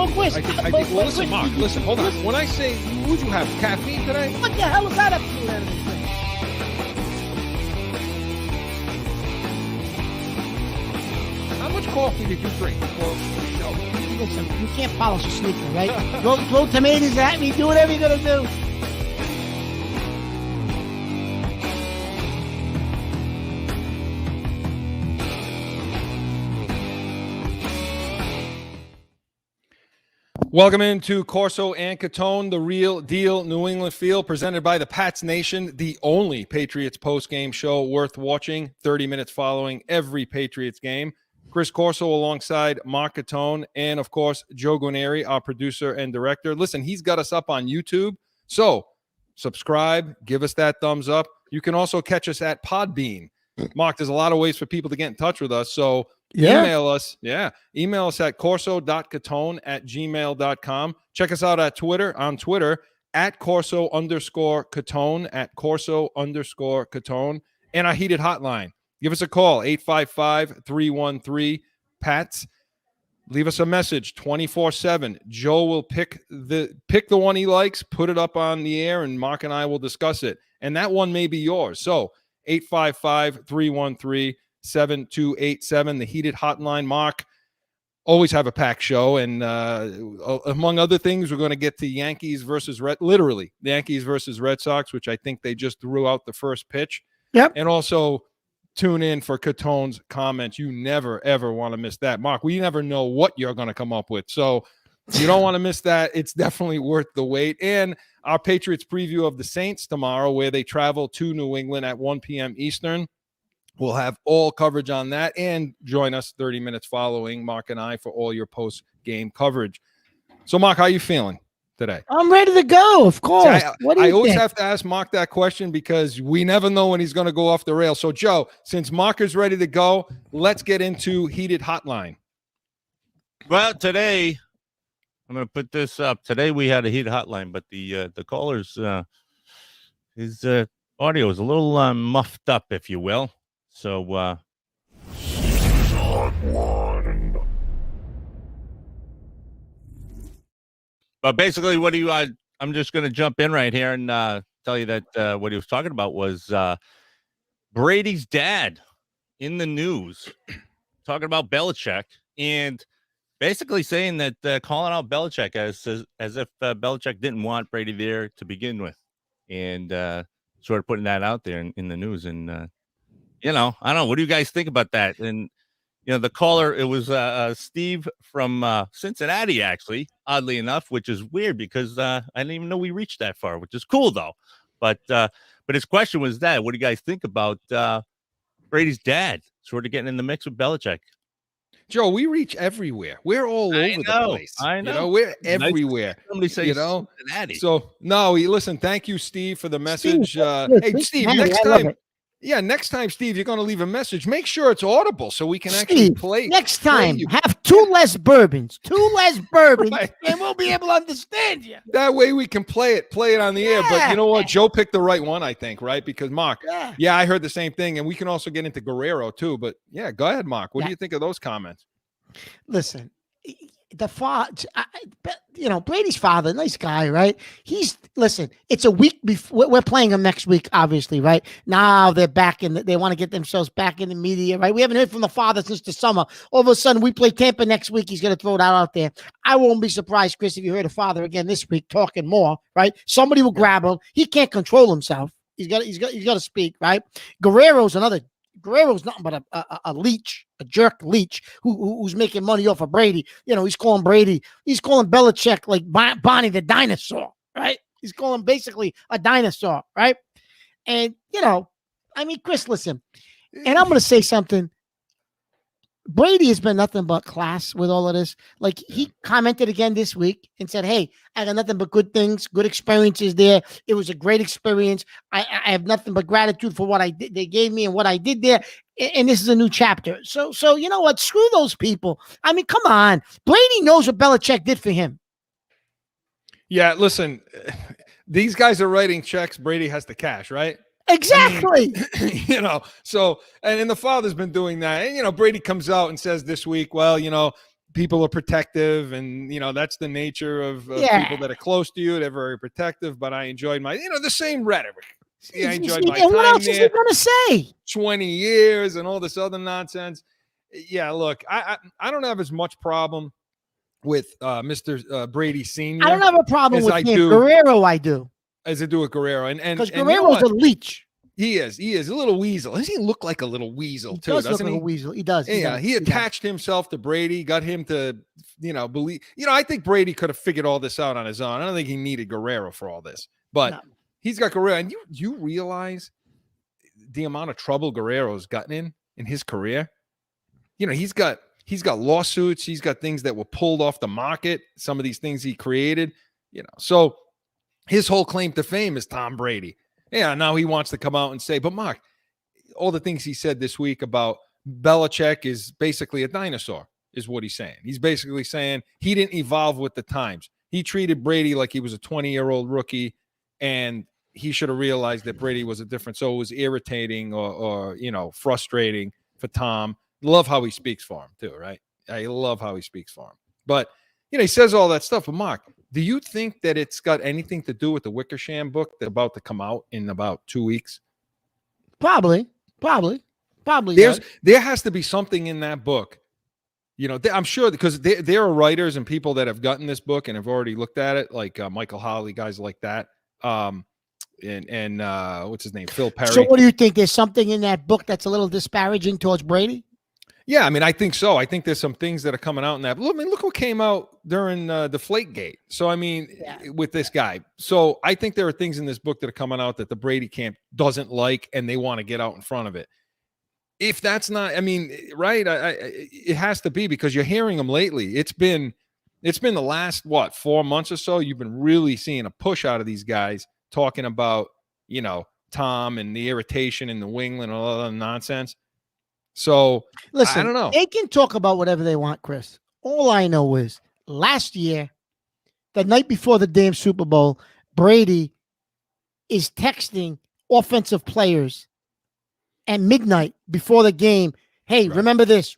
Well, Chris, well, listen, Mark, listen, hold on. When I say, would you have caffeine today? What the hell is that up to you out of this thing? How much coffee did you drink before the show? Listen, you can't polish a sneaker, right? throw tomatoes at me, do whatever you're going to do. Welcome into Corso and Catone, the real deal New England feel, presented by the Pats Nation, the only Patriots post-game show worth watching, 30 minutes following every Patriots game. Chris Corso alongside Mark Catone and, of course, Joe Guarnieri, our producer and director. Listen, he's got us up on YouTube, so subscribe, give us that thumbs up. You can also catch us at Podbean. Mark, there's a lot of ways for people to get in touch with us, so email us. Email us at corso.catone@gmail.com. Check us out at Twitter, at Corso_Catone, at Corso_Catone, and our heated hotline. Give us a call, 855-313-PATS. Leave us a message 24/7. Joe will pick the one he likes, put it up on the air, and Mark and I will discuss it. And that one may be yours. So 855-313-7287, the heated hotline. Mark, always have a packed show, and among other things, we're going to get to Yankees versus the Yankees versus Red Sox, which I think they just threw out the first pitch. Yep. And also tune in for Catone's comments. You never, ever want to miss that. Mark, we never know what you're going to come up with, so you don't want to miss that. It's definitely worth the wait. And our Patriots preview of the Saints tomorrow, where they travel to New England at 1 p.m. Eastern. We'll have all coverage on that, and join us 30 minutes following, Mark and I, for all your post-game coverage. So, Mark, how are you feeling today? I'm ready to go, of course. I always have to ask Mark that question because we never know when he's going to go off the rails. So, Joe, since Mark is ready to go, let's get into heated hotline. Well, today, I'm going to put this up. Today we had a heated hotline, but the caller's his audio is a little muffed up, if you will. So, but basically, what do you? I'm just going to jump in right here and tell you that what he was talking about was Brady's dad in the news, talking about Belichick and basically saying that calling out Belichick as if Belichick didn't want Brady there to begin with, and sort of putting that out there in the news. And I don't know. What do you guys think about that? And the caller, it was Steve from Cincinnati, actually, oddly enough, which is weird because I didn't even know we reached that far, which is cool though. But his question was that: what do you guys think about Brady's dad sort of getting in the mix with Belichick? Joe, we reach everywhere. We're all over the place. I know. We're everywhere. Somebody say Cincinnati. So, no, listen, thank you, Steve, for the message. Hey, Steve, next time, Steve, you're going to leave a message. Make sure it's audible so we can actually play. Next time, have two less bourbons, right, and we'll be able to understand you. That way we can play it on the air. But you know what? Joe picked the right one, I think, right? Because, Mark, I heard the same thing, and we can also get into Guerrero, too. But, go ahead, Mark. What do you think of those comments? Listen, the father, Brady's father, nice guy, right? It's a week before we're playing him next week, obviously, right? Now they're back they want to get themselves back in the media, right? We haven't heard from the father since the summer. All of a sudden, we play Tampa next week. He's going to throw that out there. I won't be surprised, Chris, if you heard the father again this week talking more, right? Somebody will grab him. He can't control himself. He's got to speak, right? Guerrero's nothing but a leech, a jerk leech who's making money off of Brady. He's calling Belichick like Bonnie the dinosaur, right? He's calling basically a dinosaur, right? And, Chris, listen, and I'm going to say something. Brady has been nothing but class with all of this. Like, he commented again this week and said, hey, I got nothing but good things, good experiences there. It was a great experience. I have nothing but gratitude for what they gave me and what I did there. And this is a new chapter. So you know what? Screw those people. I mean, come on. Brady knows what Belichick did for him. Yeah, listen, these guys are writing checks. Brady has the cash, right? Exactly. So, and the father's been doing that. And, Brady comes out and says this week, well, people are protective, and that's the nature of people that are close to you. They're very protective, but I enjoyed my, the same rhetoric. Yeah, I enjoyed my and what time else is he there. going to say? 20 years and all this other nonsense. Yeah, look, I don't have as much problem with Mr. Brady Sr. I don't have a problem with him. do. Guerrero, I do. As I do with Guerrero. And because Guerrero's a leech. He is a little weasel. Doesn't he look like a little weasel too? Doesn't look like a weasel. He does. He attached himself to Brady, got him to, believe. I think Brady could have figured all this out on his own. I don't think he needed Guerrero for all this, but he's got Guerrero. And you realize the amount of trouble Guerrero's gotten in his career. He's got lawsuits. He's got things that were pulled off the market. Some of these things he created. So his whole claim to fame is Tom Brady. Yeah, now he wants to come out and say, but Mark, all the things he said this week about Belichick is basically a dinosaur, is what he's saying. He's basically saying he didn't evolve with the times. He treated Brady like he was a 20-year-old rookie, and he should have realized that Brady was a different. So it was irritating or frustrating for Tom. Love how he speaks for him too, right? I love how he speaks for him. But, he says all that stuff. But Mark, do you think that it's got anything to do with the Wickersham book that's about to come out in about 2 weeks? Probably. There has to be something in that book. I'm sure, because there are writers and people that have gotten this book and have already looked at it, like Michael Holley, guys like that. And what's his name? Phil Perry. So what do you think? There's something in that book that's a little disparaging towards Brady? Yeah, I think so. I think there's some things that are coming out in that. Look what came out during Deflategate. So, with this guy. So I think there are things in this book that are coming out that the Brady camp doesn't like, and they want to get out in front of it. If that's not, right, it has to be, because you're hearing them lately. It's been the last, 4 months or so, you've been really seeing a push out of these guys talking about, Tom and the irritation in the winglet and all that other nonsense. So, listen, I don't know. They can talk about whatever they want, Chris. All I know is last year, the night before the damn Super Bowl, Brady is texting offensive players at midnight before the game. Hey, right. Remember this.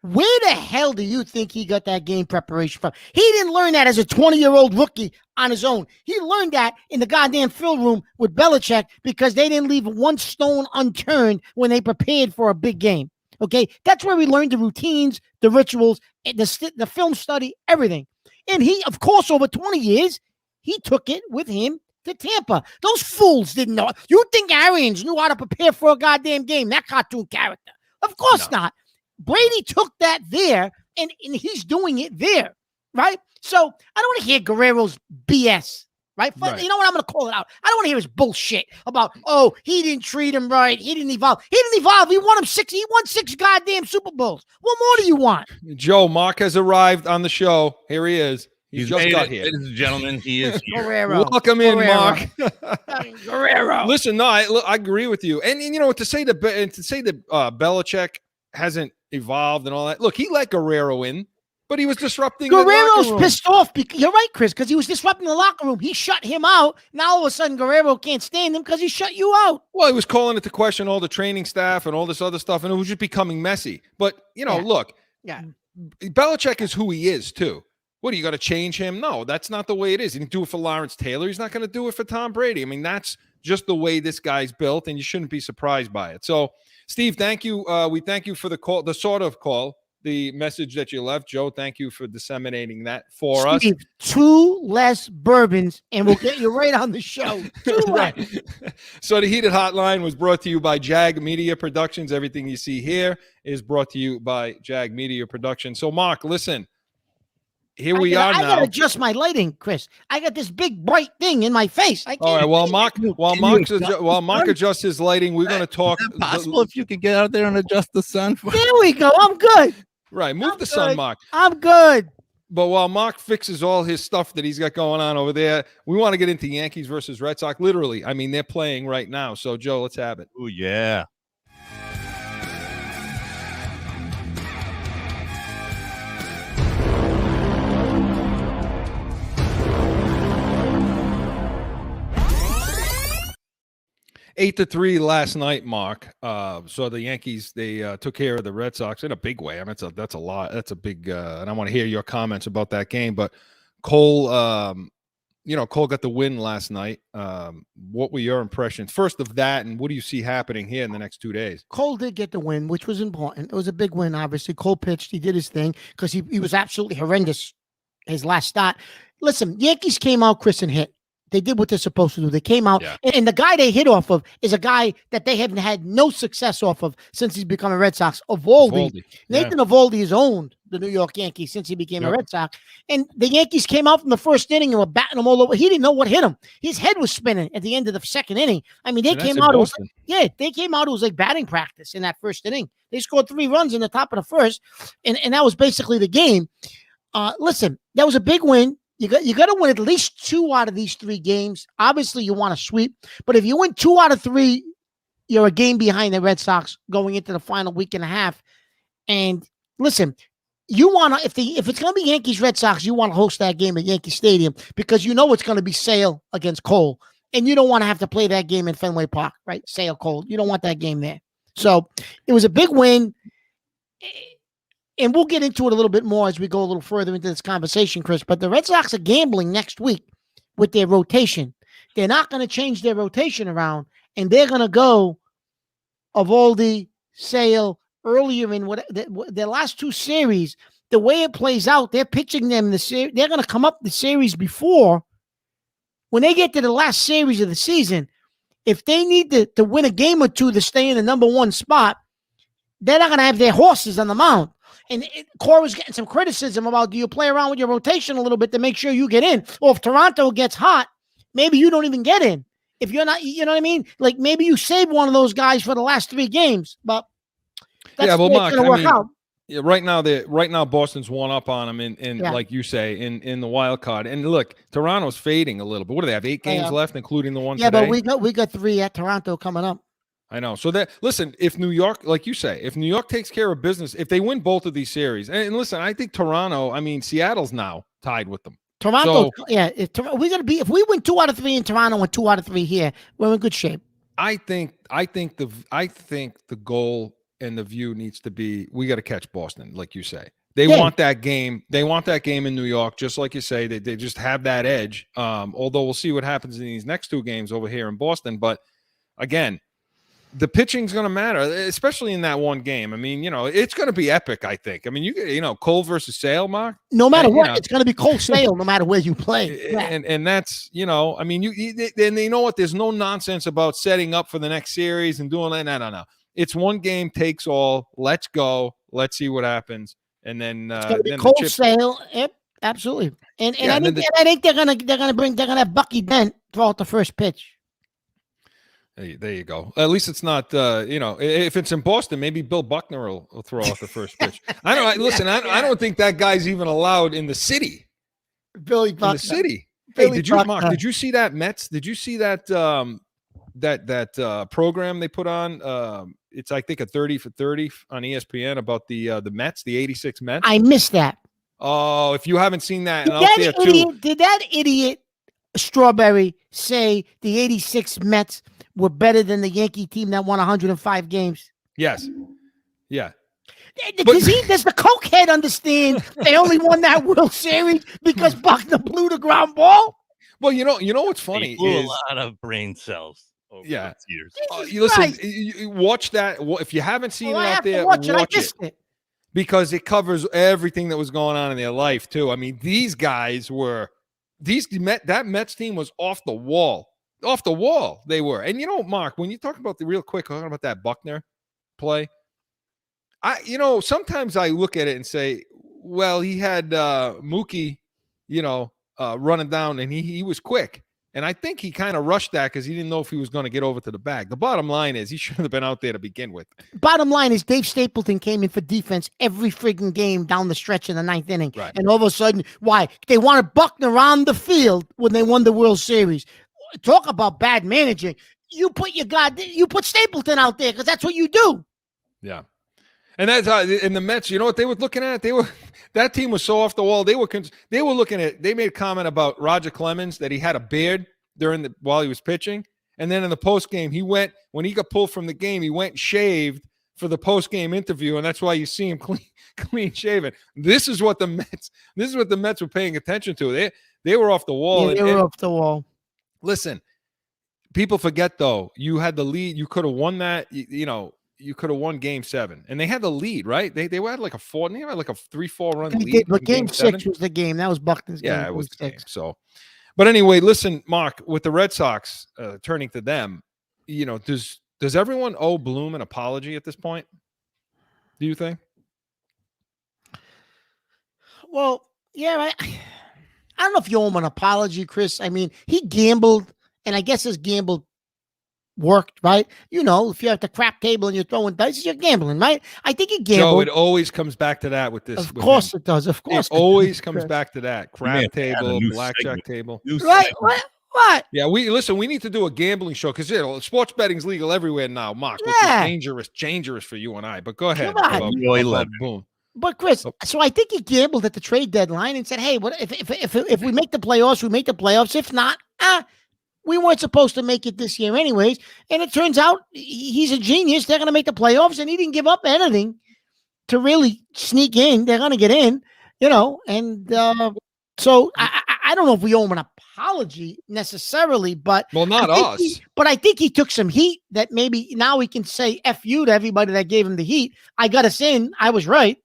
Where the hell do you think he got that game preparation from? He didn't learn that as a 20-year-old rookie on his own. He learned that in the goddamn film room with Belichick, because they didn't leave one stone unturned when they prepared for a big game. Okay? That's where we learned the routines, the rituals, the film study, everything. And he, of course, over 20 years, he took it with him to Tampa. Those fools didn't know. You think Arians knew how to prepare for a goddamn game, that cartoon character? Of course not. Brady took that there, and he's doing it there, right? So I don't want to hear Guerrero's BS, right? You know what? I'm going to call it out. I don't want to hear his bullshit about, he didn't treat him right. He didn't evolve. He won 6 goddamn Super Bowls. What more do you want? Joe, Mark has arrived on the show. Here he is. He's just got here. Ladies and gentlemen, he is here. Guerrero. Welcome in, Mark. Guerrero. Listen, no, I agree with you. And to say that Belichick hasn't evolved and all that. Look, he let Guerrero in, but he was disrupting the locker room. Pissed off. You're right, Chris, because he was disrupting the locker room. He shut him out. Now all of a sudden Guerrero can't stand him because he shut you out. Well, he was calling into question all the training staff and all this other stuff, and it was just becoming messy. But, look, Belichick is who he is, too. What, are you going to change him? No, that's not the way it is. He didn't do it for Lawrence Taylor. He's not going to do it for Tom Brady. That's just the way this guy's built, and you shouldn't be surprised by it. So, Steve, thank you. We thank you for the call, the sort of call, the message that you left. Joe, thank you for disseminating that for us. 2 less bourbons, and we'll get you right on the show. 2 less. So the Heated Hotline was brought to you by Jag Media Productions. Everything you see here is brought to you by Jag Media Productions. So, Mark, listen. Here we are now. I got to adjust my lighting, Chris. I got this big bright thing in my face. All right. Well, Mark adjusts his lighting, we're going to talk. Is it possible if you could get out there and adjust the sun? There we go. I'm good. Right. Move the sun, Mark. I'm good. But while Mark fixes all his stuff that he's got going on over there, we want to get into Yankees versus Red Sox. Literally, they're playing right now. So, Joe, let's have it. Oh, yeah. 8-3 last night, Mark. So the Yankees, they took care of the Red Sox in a big way. I mean, that's a lot. That's a big, and I want to hear your comments about that game. But Cole, Cole got the win last night. What were your impressions first of that, and what do you see happening here in the next 2 days? Cole did get the win, which was important. It was a big win, obviously. Cole pitched. He did his thing because he was absolutely horrendous his last start. Listen, Yankees came out, Chris, and hit. They did what they're supposed to do. They came out, and the guy they hit off of is a guy that they haven't had no success off of since he's become a Red Sox. Eovaldi. Nathan Eovaldi has owned the New York Yankees since he became a Red Sox. And the Yankees came out from the first inning and were batting him all over. He didn't know what hit him. His head was spinning at the end of the second inning. I mean, they came out. They came out. It was like batting practice in that first inning. They scored 3 runs in the top of the first, and that was basically the game. Listen, that was a big win. You got to win at least 2 out of these 3 games. Obviously, you want to sweep, but if you win 2 out of 3, you're a game behind the Red Sox going into the final week and a half. And listen, you want to if it's going to be Yankees Red Sox, you want to host that game at Yankee Stadium because you know it's going to be Sale against Cole, and you don't want to have to play that game in Fenway Park, right? Sale Cole, you don't want that game there. So it was a big win. And we'll get into it a little bit more as we go a little further into this conversation, Chris. But the Red Sox are gambling next week with their rotation. They're not going to change their rotation around, and they're going to go Eovaldi, Sale earlier in their last 2 series. The way it plays out, they're pitching them the series. They're going to come up the series before. When they get to the last series of the season, if they need to win a game or 2 to stay in the number 1 spot, they're not going to have their horses on the mound. And Cora was getting some criticism about, do you play around with your rotation a little bit to make sure you get in? Or if Toronto gets hot, maybe you don't even get in. If you're not, you know what I mean? Like maybe you save one of those guys for the last 3 games. But that's Mark, going to work out. Yeah, right now Boston's 1 up on them in like you say in the wild card. And look, Toronto's fading a little bit. What do they have? 8 games left, including the one today? Yeah, but we got 3 at Toronto coming up. I know. So listen, if New York, like you say, if New York takes care of business, if they win both of these series, and listen, I think Seattle's now tied with them. Toronto, if we win 2 out of 3 in Toronto and 2 out of 3 here, we're in good shape. I think the goal and the view needs to be, we got to catch Boston, like you say. They want that game. They want that game in New York, just like you say. They just have that edge. Although we'll see what happens in these next 2 games over here in Boston. But again, the pitching's going to matter, especially in that one game. I mean, it's going to be epic, I think. I mean, Cole versus Sale, Mark. No matter what, it's going to be Cole Sale no matter where you play. Yeah. And that's, I mean, you know what? There's no nonsense about setting up for the next series and doing that. No. It's one game takes all. Let's go. Let's see what happens. And then it's going to be Cole Sale. Yep, absolutely. And I think they're gonna have Bucky Dent throw out the first pitch. There you go. At least it's not, if it's in Boston, maybe Bill Buckner will throw out the first pitch. I don't think that guy's even allowed in the city. Billy Buckner. In the city. Hey, did you see that Mets? Did you see that that program they put on? It's, I think, a 30 for 30 on ESPN about the Mets, the 86 Mets. I missed that. Oh, if you haven't seen that, did that idiot Strawberry say the 86 Mets were better than the Yankee team that won 105 games? Yes. Yeah. Does the cokehead understand they only won that World Series because Buckner blew the ground ball? Well, you know what's funny is a lot of brain cells. Over years. You watch that. If you haven't seen it out there, watch it. Because it covers everything that was going on in their life too. I mean, these guys were that Mets team was off the wall. Off the wall, they were. And Mark, when you talk about talking about that Buckner play, sometimes I look at it and say, well, he had Mookie, running down, and he was quick. And I think he kind of rushed that because he didn't know if he was going to get over to the bag. The bottom line is he should have been out there to begin with. Bottom line is Dave Stapleton came in for defense every frigging game down the stretch in the 9th inning. Right. And all of a sudden, why? They wanted Buckner on the field when they won the World Series. Talk about bad managing. You put Stapleton out there because that's what you do. Yeah. And that's how in the Mets, you know what they were looking at? That team was so off the wall. They were looking at. They made a comment about Roger Clemens that he had a beard while he was pitching, And then in the post game, when he got pulled from the game, he went and shaved for the post game interview, and that's why you see him clean shaven. This is what the Mets were paying attention to. They were off the wall. Yeah, they were off the wall. Listen, people forget though. You had the lead. You could have won that. You could have won Game 7, and they had the lead, right? They had like a 3-4 run lead. But Game 6 was the game. That was Buckton's game. Yeah, it was the game. So, but anyway, listen, Mark, with the Red Sox turning to them, does everyone owe Bloom an apology at this point? Do you think? Well, yeah, I don't know if you owe him an apology, Chris. I mean, he gambled, and I guess his gamble worked, right? If you have the crap table and you're throwing dice, you're gambling, right? I think he gambled. Joe, it always comes back to that with this. Of course it does. Of course. It always comes back to that. Crap table, blackjack table. Right? What? Yeah, we need to do a gambling show because sports betting's legal everywhere now, Mark, which is dangerous for you and I. But go ahead. Boom. But Chris, so I think he gambled at the trade deadline and said, "Hey, what if we make the playoffs? We make the playoffs. If not, we weren't supposed to make it this year anyways." And it turns out he's a genius. They're going to make the playoffs, and he didn't give up anything to really sneak in. They're going to get in, And so I don't know if we owe him an apology necessarily, but not us. But I think he took some heat that maybe now we can say F you to everybody that gave him the heat. I got us in. I was right.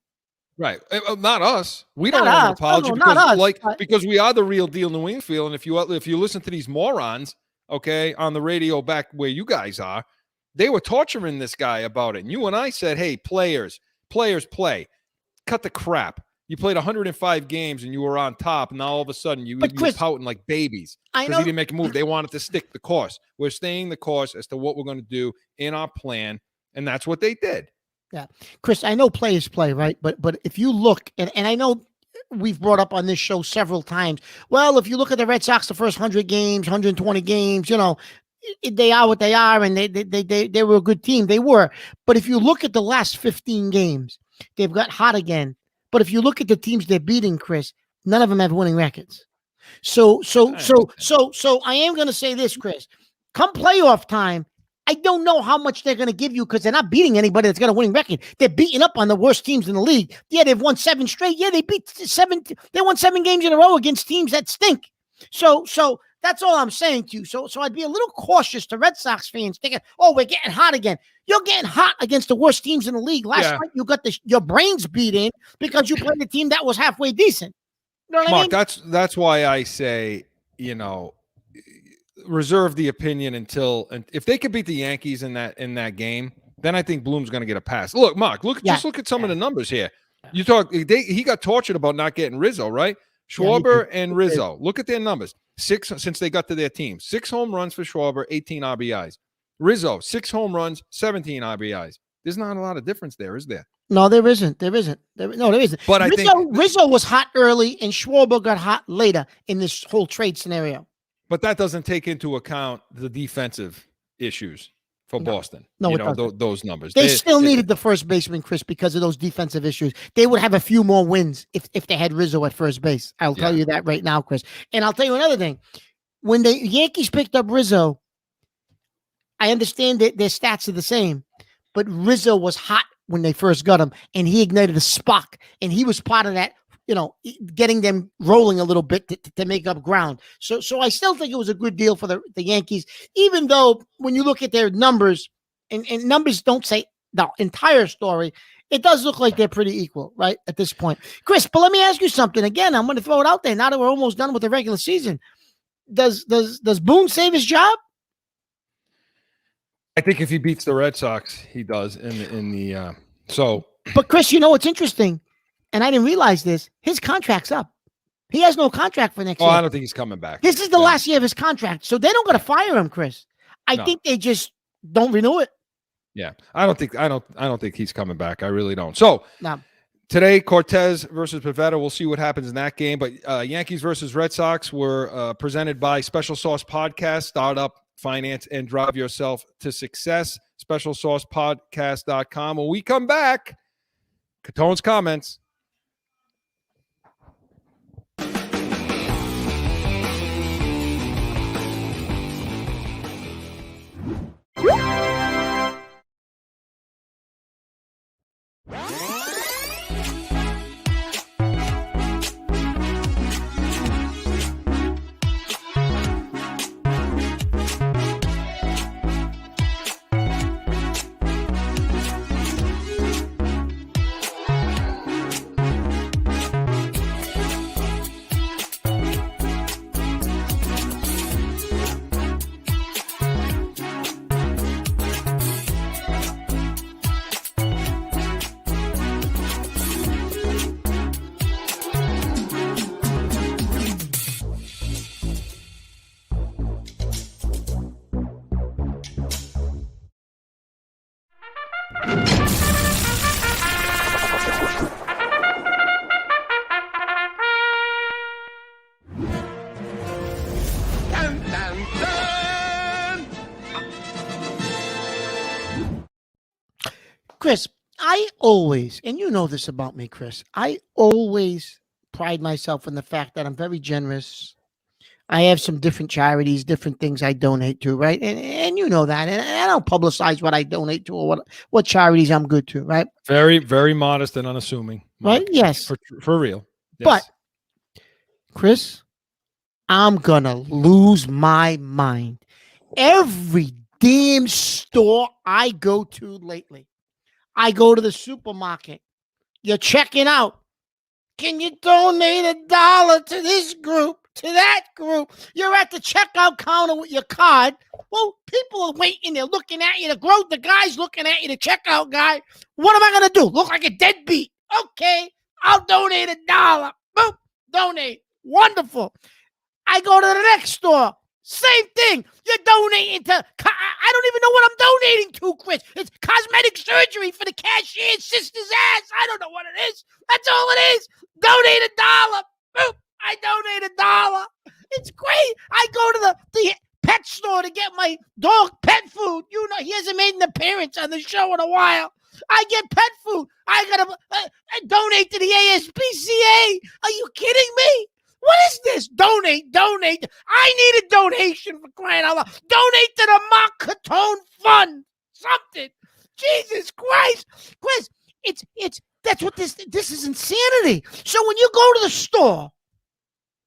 Right. Not us. We don't have an apology because we are the real deal New England. And if you listen to these morons, okay, on the radio back where you guys are, they were torturing this guy about it. And you and I said, hey, players play. Cut the crap. You played 105 games and you were on top. And now all of a sudden you were pouting like babies because he didn't make a move. They wanted to stick the course. We're staying the course as to what we're going to do in our plan. And that's what they did. Yeah. Chris, I know players play, right? But if you look, and I know we've brought up on this show several times, well, if you look at the Red Sox, the first 100 games, 120 games, they are what they are, and they were a good team. They were. But if you look at the last 15 games, they've got hot again. But if you look at the teams they're beating, Chris, none of them have winning records. So I am going to say this, Chris. Come playoff time, I don't know how much they're going to give you because they're not beating anybody that's got a winning record. They're beating up on the worst teams in the league. Yeah, they've won 7 straight. Yeah, they won 7 games in a row against teams that stink. So that's all I'm saying to you. So I'd be a little cautious to Red Sox fans thinking, oh, we're getting hot again. You're getting hot against the worst teams in the league. Last night you got your brains beat in because you played a team that was halfway decent. You know what I mean? That's why I say, reserve the opinion until if they could beat the Yankees in that game, then I think Bloom's going to get a pass. Look, Mark, just look at some of the numbers here. You talk, he got tortured about not getting Rizzo, right? Schwarber and Rizzo. Look at their numbers. 6 since they got to their team. 6 home runs for Schwarber, 18 RBIs. Rizzo, 6 home runs, 17 RBIs. There's not a lot of difference there, is there? No, there isn't. There isn't. But I think Rizzo was hot early and Schwarber got hot later in this whole trade scenario. But that doesn't take into account the defensive issues for Boston. No, those numbers. They still needed the first baseman, Chris, because of those defensive issues. They would have a few more wins if they had Rizzo at first base. I'll tell you that right now, Chris. And I'll tell you another thing. When the Yankees picked up Rizzo, I understand that their stats are the same, but Rizzo was hot when they first got him, and he ignited a spark, and he was part of that, getting them rolling a little bit to make up ground. So I still think it was a good deal for the Yankees, even though when you look at their numbers, and numbers don't say the entire story, it does look like they're pretty equal, right, at this point. Chris, but let me ask you something. Again, I'm going to throw it out there now that we're almost done with the regular season. Does Boone save his job? I think if he beats the Red Sox, he does But Chris, what's interesting? And I didn't realize this. His contract's up. He has no contract for next year. I don't think he's coming back. This is the last year of his contract. So they don't got to fire him, Chris. I think they just don't renew it. Yeah. I don't think he's coming back. I really don't. So today, Cortez versus Pivetta. We'll see what happens in that game. But Yankees versus Red Sox were presented by Special Sauce Podcast. Start up, finance, and drive yourself to success. SpecialSaucePodcast.com. When we come back, Catone's comments. Dun, dun, dun. Chris, I always, and you know this about me, Chris, I always pride myself in the fact that I'm very generous. I have some different charities, different things I donate to, right? And you know that. And I don't publicize what I donate to or what charities I'm good to, right? Very, very modest and unassuming. Right? Mark. Yes. For real. Yes. But, Chris, I'm going to lose my mind. Every damn store I go to lately, I go to the supermarket. You're checking out. Can you donate $1 to this group, to that group? You're at the checkout counter with your card. Well, people are waiting. They're looking at you. The guy's looking at you, the checkout guy. What am I going to do? Look like a deadbeat. Okay, I'll donate $1. Boom, donate. Wonderful. I go to the next store. Same thing. You're donating to, I don't even know what I'm donating to, Chris. It's cosmetic surgery for the cashier's sister's ass. I don't know what it is. That's all it is. Donate $1. Boop. I donate $1. It's great. I go to the pet store to get my dog pet food. You know, he hasn't made an appearance on the show in a while. I get pet food. I got to donate to the ASPCA. Are you kidding me? What is this? Donate. I need a donation for crying out loud. Donate to the Mark Catone Fund. Something. Jesus Christ. Chris, that's what this is insanity. So when you go to the store,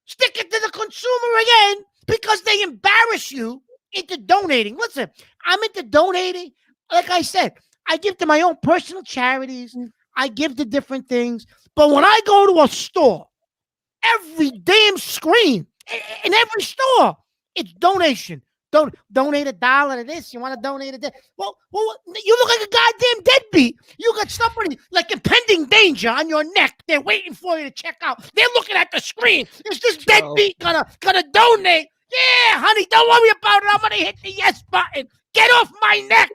stick it to the consumer again because they embarrass you into donating. Listen, I'm into donating. Like I said, I give to my own personal charities. I give to different things. But when I go to a store, every damn screen in every store, it's donation. Donate $1 to this. You want to donate to that? Well, you look like a goddamn deadbeat. You got somebody like impending danger on your neck. They're waiting for you to check out. They're looking at the screen. Is this deadbeat gonna donate? Yeah, honey, don't worry about it. I'm gonna hit the yes button. Get off my neck.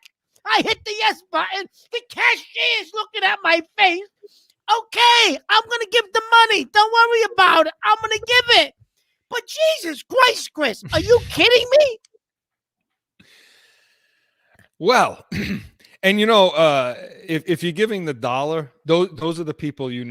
I hit the yes button. The cashier is looking at my face. Okay, I'm going to give the money. Don't worry about it. I'm going to give it. But Jesus Christ, Chris, are you kidding me? Well, and you know, if you're giving the $1, those are the people they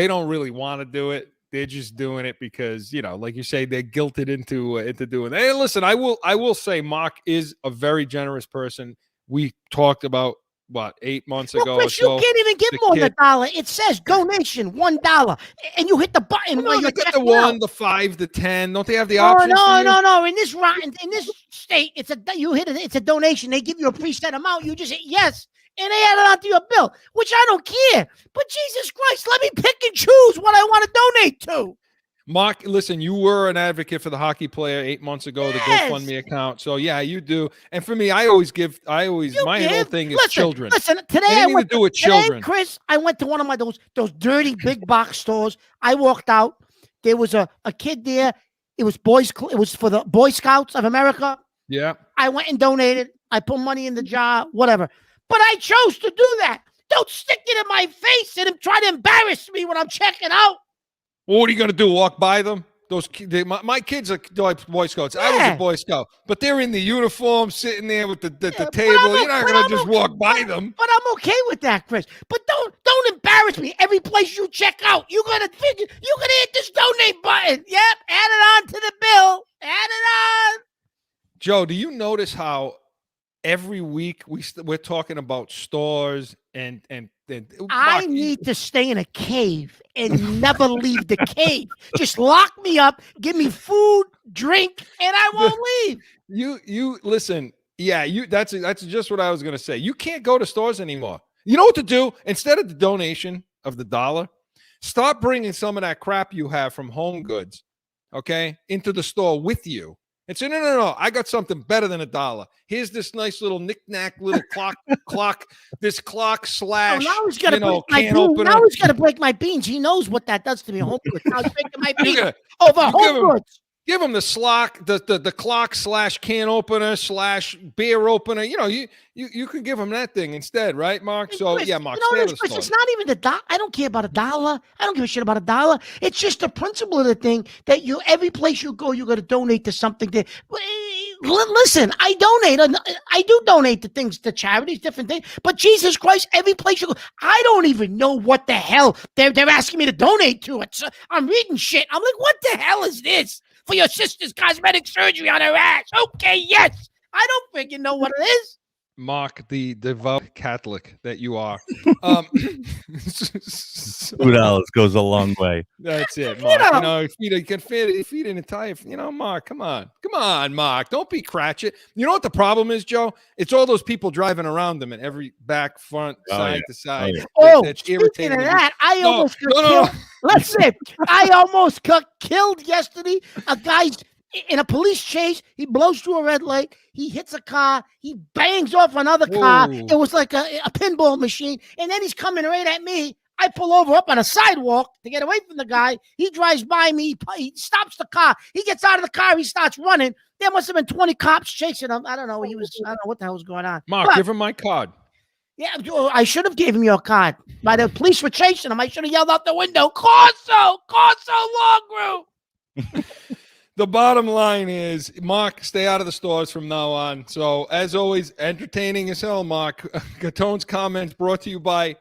don't really want to do it. They're just doing it because, you know, like you say, they're guilted into doing it. Hey, listen, I will say Mark is a very generous person. We talked about 8 months ago Chris, or so. you can't even give more than $1. It says donation $1, and you hit the button. No, they got the 1, the 5, the 10. Don't they have the option? No. In this state, it's a donation. They give you a preset amount. You just hit yes, and they add it onto your bill, which I don't care. But Jesus Christ, let me pick and choose what I want to donate to. Mark, listen, you were an advocate for the hockey player 8 months ago, the GoFundMe account. So yeah, you do. And for me, my whole thing is children. Listen, today Anything to do with children. Chris, I went to one of those dirty big box stores. I walked out. There was a kid there. It was for the Boy Scouts of America. Yeah. I went and donated. I put money in the jar, whatever. But I chose to do that. Don't stick it in my face and try to embarrass me when I'm checking out. Well, what are you going to do? Walk by them? My kids are Boy Scouts. Yeah. I was a Boy Scout, but they're in the uniform, sitting there with the table. You're not going to just walk by them. But I'm okay with that, Chris. But don't embarrass me. Every place you check out, you're gonna hit this donate button. Yep, add it on to the bill. Add it on. Joe, do you notice how every week we're talking about stores and I need to stay in a cave and never leave the cave. Just lock me up, give me food, drink, and I won't leave. You listen. Yeah, that's just what I was going to say. You can't go to stores anymore. You know what to do? Instead of the donation of the $1, start bringing some of that crap you have from Home Goods, okay, into the store with you. And say, no, I got something better than $1. Here's this nice little knick-knack little clock, this clock slash, now he's got to can opener. Now he's got to break my beans. He knows what that does to me. Home Goods. Now he's breaking my beans over Home Goods. Give him the clock / can opener / beer opener. You could give him that thing instead, right, Mark? So Chris, yeah, Mark. you know Stay what out it of is, the Chris? It's store. not even the dollar. I don't care about a dollar. I don't give a shit about a dollar. It's just the principle of the thing that every place you go, you got to donate to something. Listen, I donate. I do donate to things, to charities, different things. But Jesus Christ, every place you go, I don't even know what the hell they're asking me to donate to. I'm reading shit. I'm like, what the hell is this? For your sister's cosmetic surgery on her ass. Okay, yes. I don't freaking know what it is. Mark, the devout Catholic that you are. $2 goes a long way. That's it, Mark. You Can feed an entire. Mark, come on, Mark. Don't be Cratchit. You know what the problem is, Joe? It's all those people driving around them in every back, front, side to side. That's speaking of that, I No, almost got no, no, killed. no. Listen, I almost got killed yesterday. A guy's in a police chase. He blows through a red light. He hits a car. He bangs off another car. Whoa. It was like a pinball machine. And then he's coming right at me. I pull over up on a sidewalk to get away from the guy. He drives by me. He stops the car. He gets out of the car. He starts running. There must have been 20 cops chasing him. I don't know. I don't know what the hell was going on. Mark, give him my card. Yeah, I should have gave him your card. But the police were chasing him. I should have yelled out the window, Corso Law Group. The bottom line is, Mark, stay out of the stores from now on. So, as always, entertaining as hell, Mark. Catone's comments brought to you by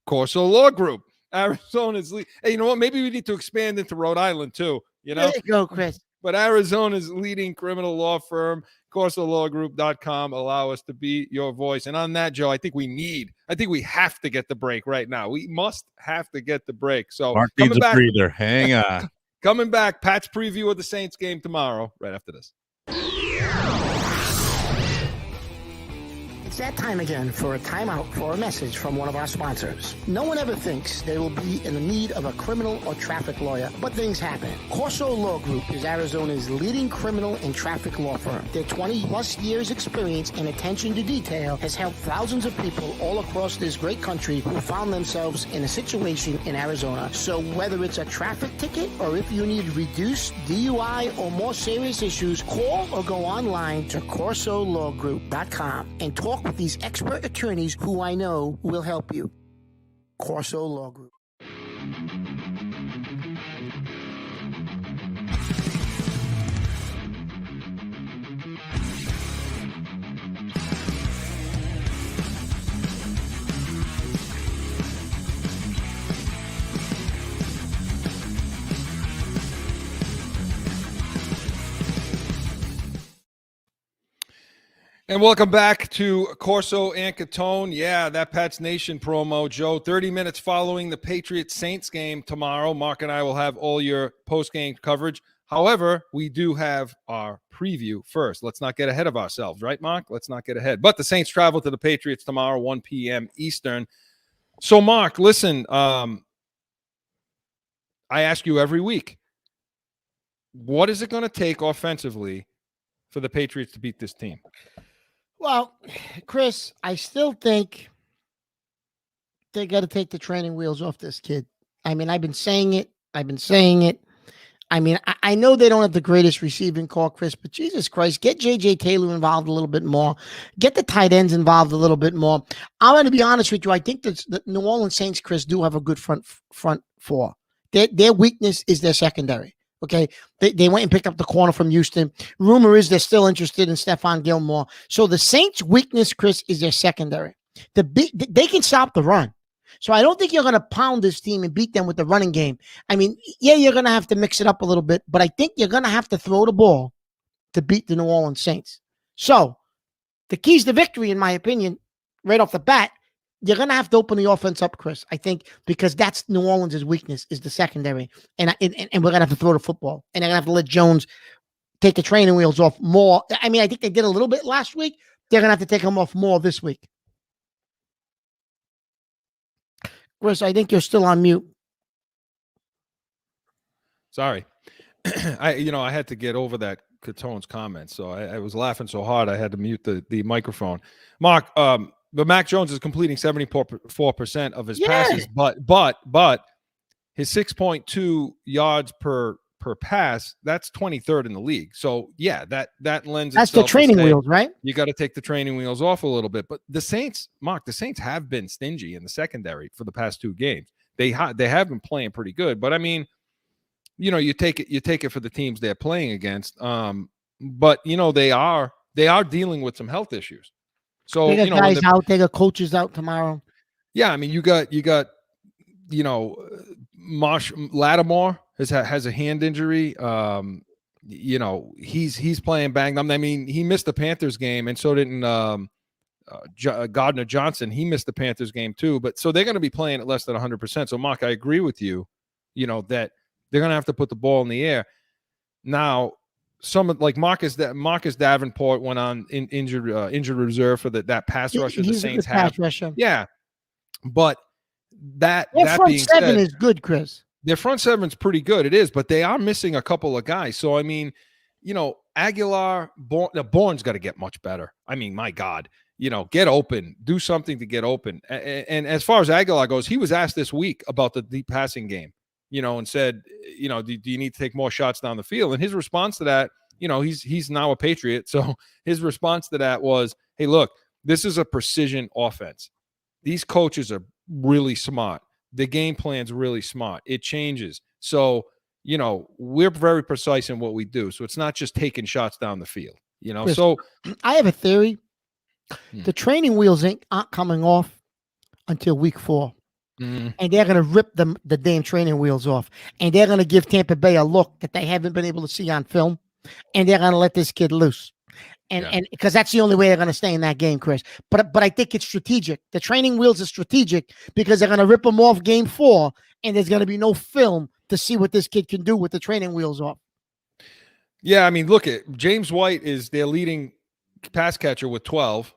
Corso Law Group. Arizona's hey, you know what? Maybe we need to expand into Rhode Island, too. There you go, Chris. But Arizona's leading criminal law firm, CorsoLawGroup.com, allow us to be your voice. And on that, Joe, I think we have to get the break right now. We must have to get the break. So Mark needs a breather. Hang on. Coming back, Pat's preview of the Saints game tomorrow, right after this. It's that time again for a timeout for a message from one of our sponsors. No one ever thinks they will be in the need of a criminal or traffic lawyer, but things happen. Corso Law Group is Arizona's leading criminal and traffic law firm. Their 20-plus years experience and attention to detail has helped thousands of people all across this great country who found themselves in a situation in Arizona. So whether it's a traffic ticket or if you need reduced DUI or more serious issues, call or go online to CorsoLawGroup.com and talk with these expert attorneys who I know will help you. Corso Law Group. And welcome back to Corso and Catone. Yeah, that Pats Nation promo, Joe. 30 minutes following the Patriots-Saints game tomorrow. Mark and I will have all your post-game coverage. However, we do have our preview first. Let's not get ahead of ourselves, right, Mark? Let's not get ahead. But the Saints travel to the Patriots tomorrow, 1 p.m. Eastern. So, Mark, listen, I ask you every week, what is it going to take offensively for the Patriots to beat this team? Well, Chris, I still think they got to take the training wheels off this kid. I mean, I've been saying it. I mean, I know they don't have the greatest receiving call, Chris, but Jesus Christ, get J.J. Taylor involved a little bit more. Get the tight ends involved a little bit more. I'm going to be honest with you. I think that the New Orleans Saints, Chris, do have a good front four. Their weakness is their secondary. Okay, they went and picked up the corner from Houston. Rumor is they're still interested in Stephon Gilmore. So the Saints' weakness, Chris, is their secondary. They can stop the run. So I don't think you're going to pound this team and beat them with the running game. I mean, yeah, you're going to have to mix it up a little bit, but I think you're going to have to throw the ball to beat the New Orleans Saints. So the keys to victory, in my opinion, right off the bat, you're going to have to open the offense up, Chris, I think, because that's New Orleans' weakness is the secondary. And we're going to have to throw the football. And they're going to have to let Jones take the training wheels off more. I mean, I think they did a little bit last week. They're going to have to take them off more this week. Chris, I think you're still on mute. Sorry. I had to get over that Catone's comment. So I was laughing so hard I had to mute the microphone. Mark, but Mac Jones is completing 74% of his passes, but his 6.2 yards per per pass, that's 23rd in the league. So yeah, that lends That's the itself to training say, wheels, right? you got to take the training wheels off a little bit. But the Saints have been stingy in the secondary for the past 2 games. They have been playing pretty good, but I mean, you take it for the teams they're playing against. But they are dealing with some health issues. So They got guys out. They got coaches out tomorrow. Yeah, I mean, you got Marsh Lattimore has a hand injury. He's playing banged up. I mean, he missed the Panthers game, and so didn't Gardner Johnson. He missed the Panthers game too. But so they're going to be playing at less than 100%. So Mark, I agree with you. That they're going to have to put the ball in the air. Now, some like Marcus Davenport went on injured reserve for that pass rusher the Saints have. Yeah, but their front being seven said, is good, Chris. Their front seven's pretty good. It is, but they are missing a couple of guys. So I mean, Aguilar, Bourne's got to get much better. I mean, my God, get open, do something to get open. And as far as Aguilar goes, he was asked this week about the deep passing game. And said, do you need to take more shots down the field? And his response to that, he's now a Patriot. So his response to that was, hey, look, this is a precision offense. These coaches are really smart. The game plan's really smart. It changes. So, we're very precise in what we do. So it's not just taking shots down the field, Chris, So I have a theory. The training wheels aren't coming off until week 4. Mm-hmm. And they're going to rip the damn training wheels off. And they're going to give Tampa Bay a look that they haven't been able to see on film. And they're going to let this kid loose. And because that's the only way they're going to stay in that game, Chris. But I think it's strategic. The training wheels are strategic because they're going to rip them off game 4. And there's going to be no film to see what this kid can do with the training wheels off. Yeah, I mean, look at James White is their leading pass catcher with 12.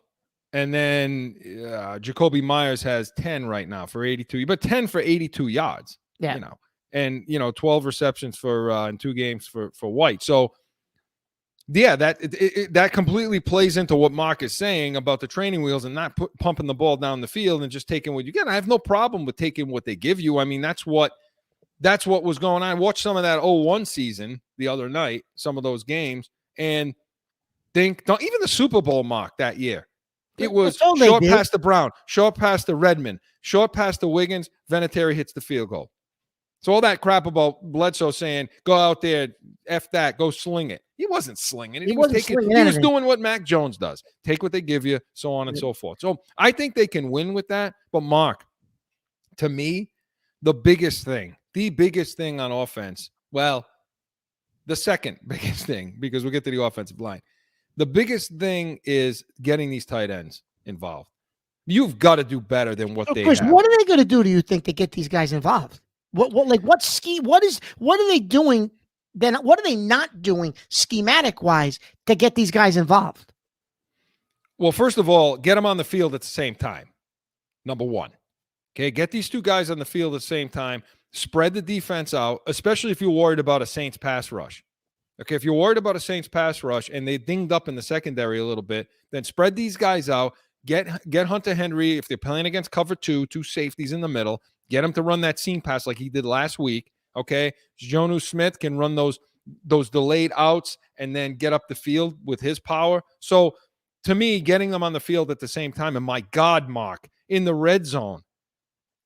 And then Jacoby Myers has 10 right now for 82, but 10 for 82 yards, and 12 receptions for in 2 games for White. So yeah, that completely plays into what Mark is saying about the training wheels and not pumping the ball down the field and just taking what you get. I have no problem with taking what they give you. I mean, that's what was going on. Watch some of that 0-1 season the other night, some of those games, and even the Super Bowl, Mark, that year. It was short pass to Brown, short pass to Redmond, short pass to Wiggins. Vinatieri hits the field goal. So all that crap about Bledsoe saying, go out there, F that, go sling it. He wasn't slinging it. He was doing what Mac Jones does. Take what they give you, so on and so forth. So I think they can win with that. But Mark, to me, the biggest thing on offense, well, the second biggest thing, because we'll get to the offensive line. The biggest thing is getting these tight ends involved. You've got to do better than what they Chris, have. what are they going to do, do you think, to get these guys involved? What are they doing? Then what are they not doing schematic wise to get these guys involved? Well, first of all, get them on the field at the same time. Number 1. Okay, get these 2 guys on the field at the same time. Spread the defense out, especially if you're worried about a Saints pass rush. Okay, if you're worried about a Saints pass rush and they dinged up in the secondary a little bit, then spread these guys out. Get Hunter Henry, if they're playing against cover 2 safeties in the middle, get him to run that seam pass like he did last week. Okay, Jonnu Smith can run those delayed outs and then get up the field with his power. So to me, getting them on the field at the same time, and my God, Mark, in the red zone.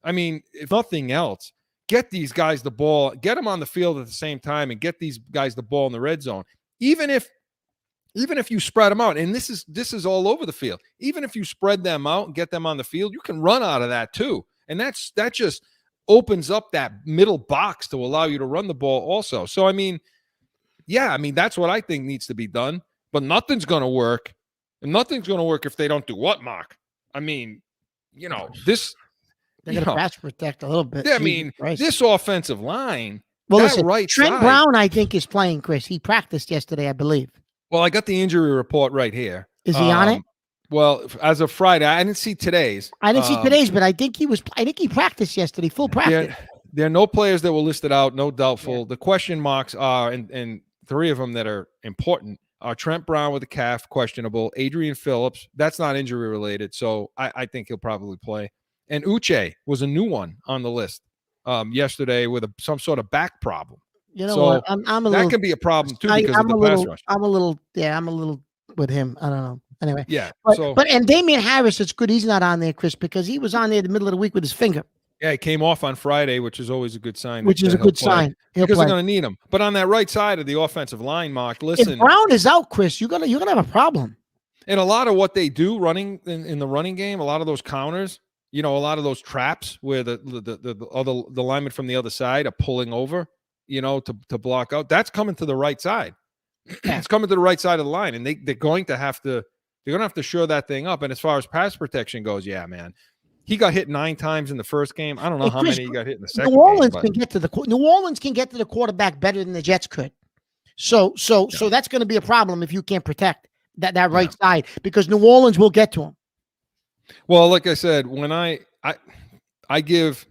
I mean, if nothing else, get these guys the ball, get them on the field at the same time, and get these guys the ball in the red zone. Even if you spread them out, and this is all over the field, even if you spread them out and get them on the field, you can run out of that too. And that just opens up that middle box to allow you to run the ball also. So, I mean, that's what I think needs to be done, but nothing's going to work. And nothing's going to work if they don't do what, Mark? I mean, this. They're going to pass protect a little bit. I mean, this offensive line. Well, listen, Trent Brown, I think, is playing, Chris. He practiced yesterday, I believe. Well, I got the injury report right here. Is he on it? Well, as of Friday, I didn't see today's. I didn't see today's, but I think he practiced yesterday, full practice. There are no players that were listed out, no doubtful. Yeah. The question marks are, and 3 of them that are important, are Trent Brown with a calf, questionable. Adrian Phillips, that's not injury related, so I think he'll probably play. And Uche was a new one on the list yesterday with some sort of back problem. You know So what? I'm a that little. can be a problem too because of I'm the a pass little. rush. I'm a little. Yeah, I'm a little with him. I don't know. Anyway, Yeah. but So and Damian Harris, it's good he's not on there, Chris, because he was on there the middle of the week with his finger, yeah, he came off on Friday, which is always a good sign which is that a he'll good play sign. He'll because play. they're going to need him. But on that right side of the offensive line, Mark, If listen, Brown is out, Chris, you're gonna have a problem. and a lot of what they do running in the running game, a lot of those counters, a lot of those traps where the linemen from the other side are pulling over, to block out. That's coming to the right side. Yeah. It's coming to the right side of the line, and they're going to have to shore that thing up. And as far as pass protection goes, yeah, man, he got hit 9 times in the first game. I don't know And how Chris, many he got hit in the second New Orleans game. can get to the New Orleans can get to the quarterback better than the Jets could. So that's going to be a problem if you can't protect that right side, because New Orleans will get to him. Well, like I said, when I give,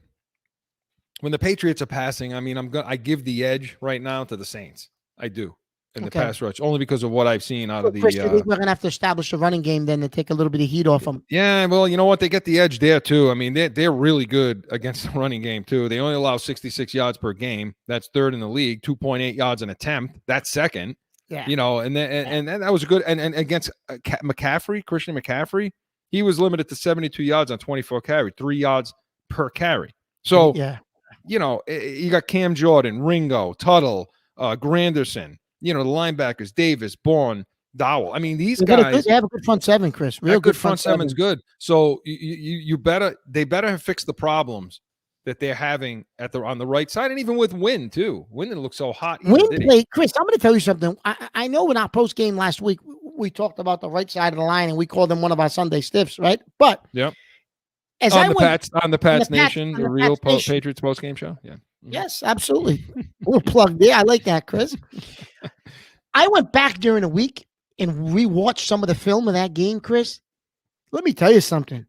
when the Patriots are passing, I mean, I give the edge right now to the Saints. I do. In the pass rush, only because of what I've seen out of the. Chris, you think we're going to have to establish a running game then to take a little bit of heat off them? Yeah, well, you know what? They get the edge there too. I mean, they're really good against the running game too. They only allow 66 yards per game. That's third in the league. 2.8 yards an attempt. That's second. Yeah. And that was good. And against Christian McCaffrey, he was limited to 72 yards on 24 carry, 3 yards per carry. So yeah, you got Cam Jordan, Ringo, Tuttle, Granderson. The linebackers, Davis, Bourne, Dowell. I mean, these guys. They have a good front seven, Chris. Real good front seven's good. So they better have fixed the problems that they're having on the right side, and even with Wynn too. Wynn didn't look so hot. Wynn played, Chris. I'm going to tell you something. I know in our post game last week we talked about the right side of the line, and we called them one of our Sunday stiffs, right? But yep. As on the Pats Nation, the real Patriots post game show. Yeah. Yes, absolutely. We'll plug there. I like that, Chris. I went back during the week and rewatched some of the film of that game, Chris. Let me tell you something.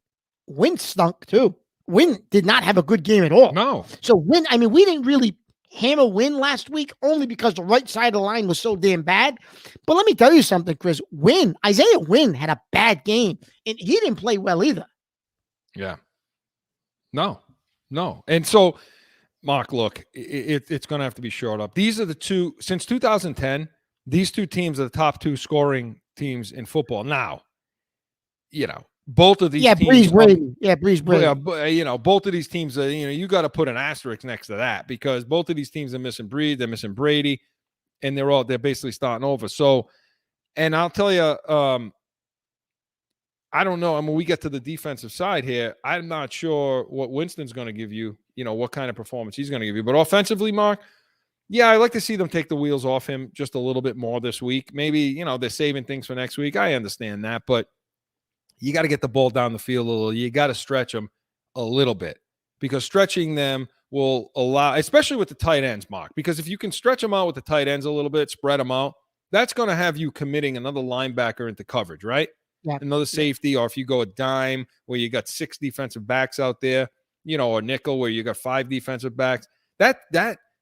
Wynn stunk too. Wynn did not have a good game at all. No. So Wynn, I mean, we didn't really hammer Wynn last week only because the right side of the line was so damn bad. But let me tell you something, Chris. Isaiah Wynn had a bad game, and he didn't play well either. Yeah. No. And so, Mark, look, it's going to have to be shored up. These are the two, since 2010, these two teams are the top 2 scoring teams in football. Now, both of these teams. Breeze Brady. Breeze Brady. Both of these teams, you got to put an asterisk next to that because both of these teams are missing Breed, they're missing Brady, and they're basically starting over. So, and I'll tell you, I don't know. I mean, we get to the defensive side here. I'm not sure what Winston's going to give you, what kind of performance he's going to give you. But offensively, Mark, yeah, I'd like to see them take the wheels off him just a little bit more this week. Maybe, they're saving things for next week. I understand that. But you got to get the ball down the field a little. You got to stretch them a little bit because stretching them will allow, especially with the tight ends, Mark, because if you can stretch them out with the tight ends a little bit, spread them out, that's going to have you committing another linebacker into coverage, right? Yeah. Another safety, or if you go a dime where you got 6 defensive backs out there, or nickel where you got 5 defensive backs, that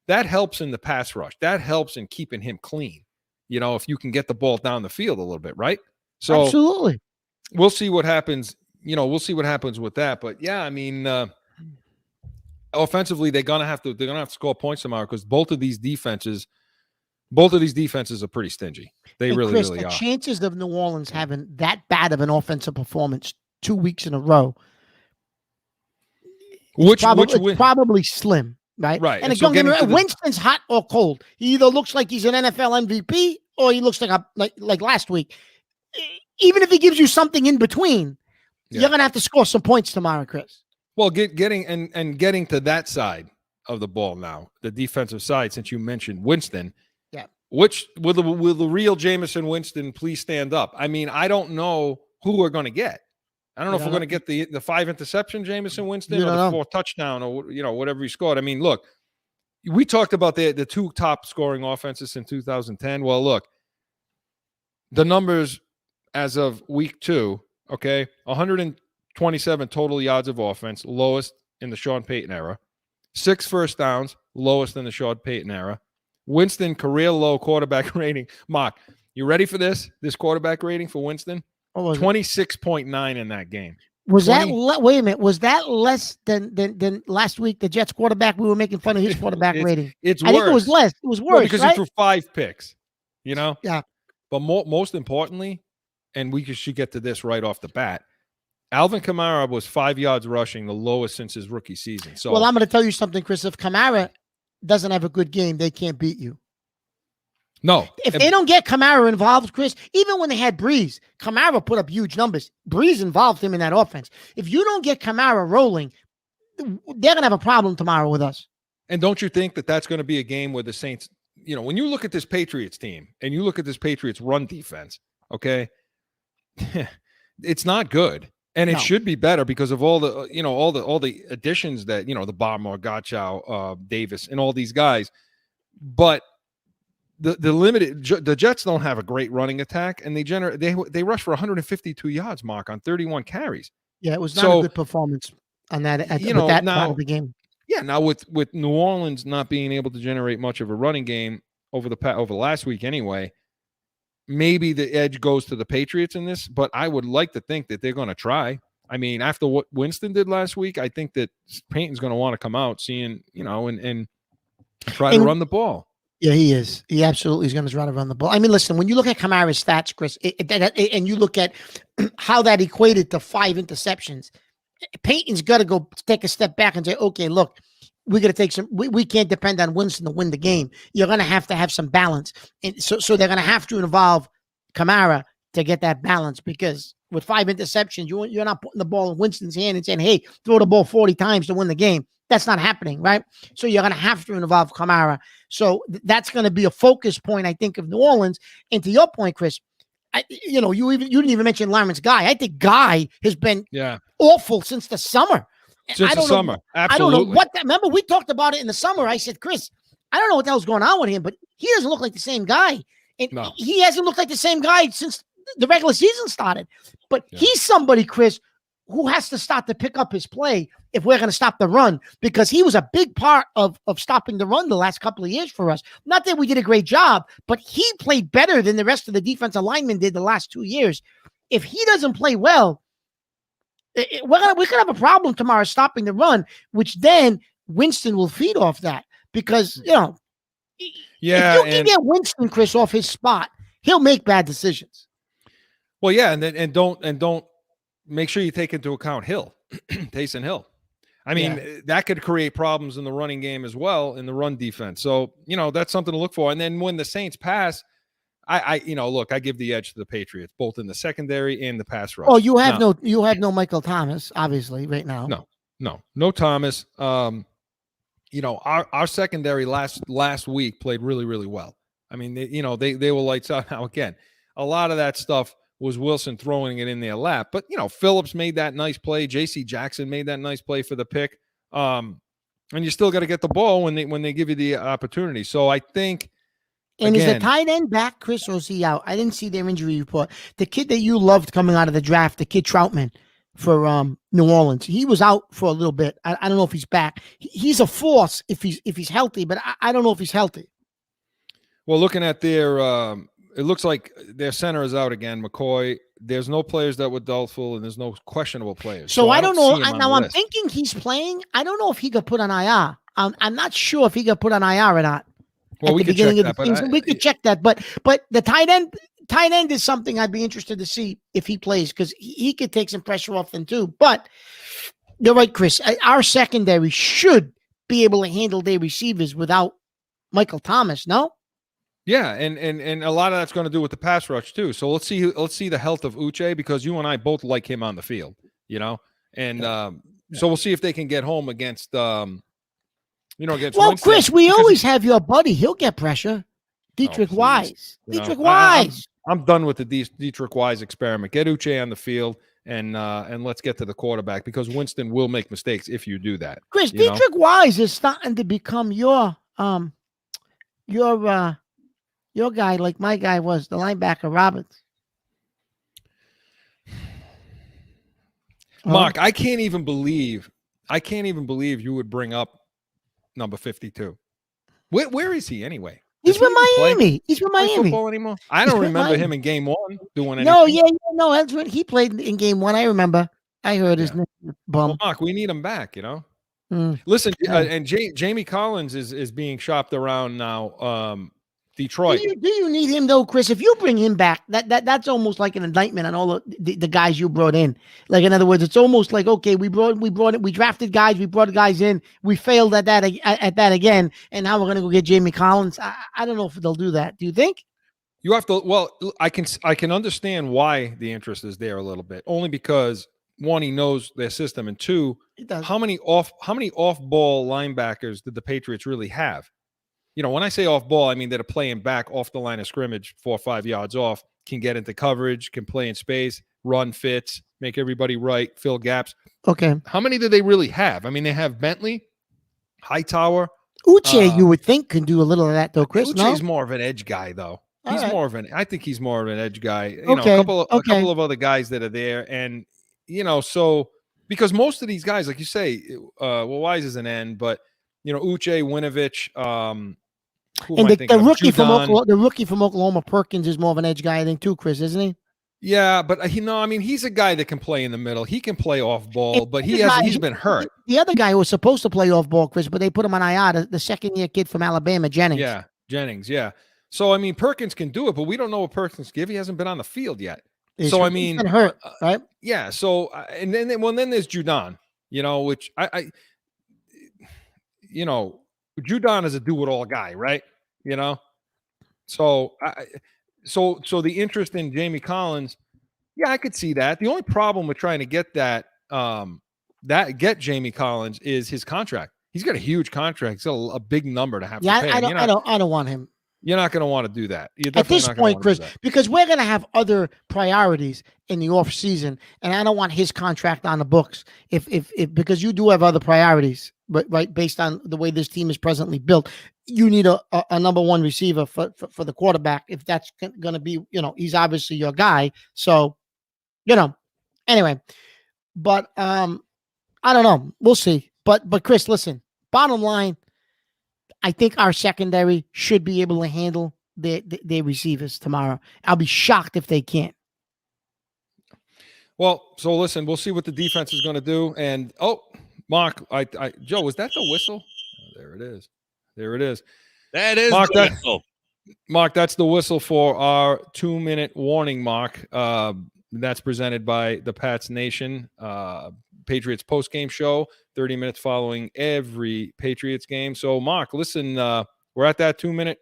helps in the pass rush. That helps in keeping him clean. If you can get the ball down the field a little bit, right? So absolutely, we'll see what happens. We'll see what happens with that. But yeah, I mean, offensively, they're gonna have to score points tomorrow because both of these defenses are pretty stingy. They really, Chris, really the are. Chances of New Orleans having that bad of an offensive performance 2 weeks in a row, probably slim, right? Right. And so Winston's hot or cold. He either looks like he's an NFL MVP or he looks like last week. Even if he gives you something in between, you're gonna have to score some points tomorrow, Chris. Well, getting to that side of the ball now, the defensive side, since you mentioned Winston. Which will the real Jameson Winston please stand up? I mean, I don't know who we're going to get. I don't know if we're going to get the 5 interception Jameson Winston or the 4th touchdown or whatever he scored. I mean, look, we talked about the 2 top scoring offenses in 2010. Well, look, the numbers as of week 2, okay, 127 total yards of offense, lowest in the Sean Payton era. 6 first downs, lowest in the Sean Payton era. Winston, career low quarterback rating. Mark, you ready for this? This quarterback rating for Winston? 26.9 in that game. Was 20 wait a minute? Was that less than last week? The Jets quarterback, we were making fun of his quarterback rating. It's I think it was worse. less. It was Well, worse, because right? he threw 5 picks, Yeah. But most importantly, and should get to this right off the bat, Alvin Kamara was 5 yards rushing, the lowest since his rookie season. So, Well, I'm going to tell you something, Chris. If Kamara doesn't have a good game, they can't beat you. no. If they don't get Kamara involved, Chris, even when they had Breeze, Kamara put up huge numbers. Breeze involved him in that offense. If you don't get Kamara rolling, they're going to have a problem tomorrow with us. And don't you think that that's going to be a game where the Saints, when you look at this Patriots team and you look at this Patriots run defense, okay, it's not good. And it should be better because of all the, all the additions that, the Barmore, Gottschall, Davis, and all these guys. But the Jets don't have a great running attack, and they rush for 152 yards, Mark, on 31 carries. Yeah, it was not a good performance on that with that part of the game. Yeah, now with New Orleans not being able to generate much of a running game over the last week anyway, maybe the edge goes to the Patriots in this, but I would like to think that they're going to try. I mean, after what Winston did last week, I think that Payton's going to want to come out and try to run the ball. Yeah, he is. He absolutely is going to try to run the ball. I mean, listen, when you look at Kamara's stats, Chris, and you look at how that equated to 5 interceptions, Payton's got to go take a step back and say, okay, look, we got to take some. We can't depend on Winston to win the game. You're going to have some balance, and so they're going to have to involve Kamara to get that balance, because with 5 interceptions, you're not putting the ball in Winston's hand and saying, hey, throw the ball 40 times to win the game. That's not happening, right? So you're going to have to involve Kamara. So that's going to be a focus point, I think, of New Orleans. And to your point, Chris, you didn't even mention Lawrence Guy. I think Guy has been awful since the summer. Since the summer, absolutely. I don't know what that. Remember, we talked about it in the summer. I said, Chris, I don't know what the hell's going on with him, but he doesn't look like the same guy. And he hasn't looked like the same guy since the regular season started. But he's somebody, Chris, who has to start to pick up his play if we're going to stop the run, because he was a big part of stopping the run the last couple of years for us. Not that we did a great job, but he played better than the rest of the defensive linemen did the last 2 years. If he doesn't play well, we could have a problem tomorrow stopping the run, which then Winston will feed off that, because, if you can get Winston, Chris, off his spot, he'll make bad decisions. Well, yeah, and don't make sure you take into account Taysom Hill. I mean, that could create problems in the running game as well, in the run defense. So, that's something to look for. And then when the Saints pass, I give the edge to the Patriots, both in the secondary and the pass rush. Oh, you have no Michael Thomas, obviously, right now. No Thomas. Our secondary last week played really, really well. I mean, they were lights out. Now, again, a lot of that stuff was Wilson throwing it in their lap. But, Phillips made that nice play. J.C. Jackson made that nice play for the pick. And you still got to get the ball when they give you the opportunity. So I think. And is the tight end back, Chris, or is he out? I didn't see their injury report. The kid that you loved coming out of the draft, the kid Troutman for New Orleans, he was out for a little bit. I don't know if he's back. He's a force if he's healthy, but I don't know if he's healthy. Well, looking at their it looks like their center is out again, McCoy. There's no players that were doubtful, and there's no questionable players. So I don't know. Now I'm thinking he's playing. I don't know if he got put on IR. I'm not sure if he got put on IR or not. Well, we could check that. We could check that. But the tight end is something I'd be interested to see if he plays, because he could take some pressure off them too. But you're right, Chris. Our secondary should be able to handle their receivers without Michael Thomas. No. Yeah, and a lot of that's going to do with the pass rush too. So let's see the health of Uche, because you and I both like him on the field, and so we'll see if they can get home against against Winston. Chris, we always have your buddy. He'll get pressure. Dietrich Wise. Wise. I'm done with the Dietrich Wise experiment. Get Uche on the field and let's get to the quarterback, because Winston will make mistakes if you do that. Chris, Dietrich Wise is starting to become your guy, like my guy was, the linebacker Roberts. Mark, I can't even believe you would bring up number 52. Where is he anyway? He's with Miami. He's with Miami. Football anymore? I don't remember him in game 1 doing anything. No, that's what he played in game 1. I remember. I heard his Yeah. name. Well, Bum. Mark, we need him back. You know. Mm. Listen, Yeah. and Jamie Collins is being shopped around now. Do Detroit. you need him though, Chris? If you bring him back, that's almost like an indictment on all the guys you brought in. Like in other words, it's almost like okay, we drafted guys, we brought guys in, we failed at that again, and now we're gonna go get Jamie Collins. I don't know if they'll do that. Do you think? You have to. Well, I can understand why the interest is there a little bit, only because one, he knows their system, and two, It does. how many off ball linebackers did the Patriots really have? You know, when I say off ball, I mean that are playing back off the line of scrimmage, 4 or 5 yards off, can get into coverage, can play in space, run fits, make everybody right, fill gaps. Okay. How many do they really have? I mean, they have Bentley, Hightower. Uche, you would think, can do a little of that though, Chris. Uche's No. more of an edge guy, though. All right. I think he's more of an edge guy. You know, Okay, a couple okay. of other guys that are there, and you know, so because most of these guys, like you say, well, Wise is an end, but you know, Uche, Winovich, who am And I thinking of? Judon. the rookie from Oklahoma, Perkins, is more of an edge guy, I think, too, Chris, isn't he? Yeah, but I mean, he's a guy that can play in the middle. He can play off ball, And but the guy- he's been hurt. The other guy who was supposed to play off ball, Chris, but they put him on IR, the second-year kid from Alabama, Jennings. Yeah, Jennings. Yeah. So I mean, Perkins can do it, but we don't know what Perkins can give. He hasn't been on the field yet. He's So I he's mean, been hurt, right? yeah. So and then there's Judon, you know, which I you know, Judon is a do it all guy, right? You know, so so the interest in Jamie Collins, yeah, I could see that. The only problem with trying to get get Jamie Collins is his contract. He's got a huge contract. He's got a big number to have Yeah, to pay. I don't want him. You're not going to want to do that. You're At definitely this not gonna point, wanna Chris, do that. because we're going to have other priorities in the off season, and I don't want his contract on the books. If because you do have other priorities, but right based on the way this team is presently built, you need a number one receiver for the quarterback. If that's going to be, you know, he's obviously your guy. So, you know, anyway, but I don't know. We'll see. But Chris, listen. Bottom line, I think our secondary should be able to handle their receivers tomorrow. I'll be shocked if they can't. Well, so listen, we'll see what the defense is going to do. And Mark, Joe, was that the whistle? Oh, there it is. There it is. That is Mark, the whistle. Mark, that's the whistle for our 2-minute warning, Mark. That's presented by the Pats Nation Patriots post-game show, 30 minutes following every Patriots game. So, Mark, listen, we're at that 2-minute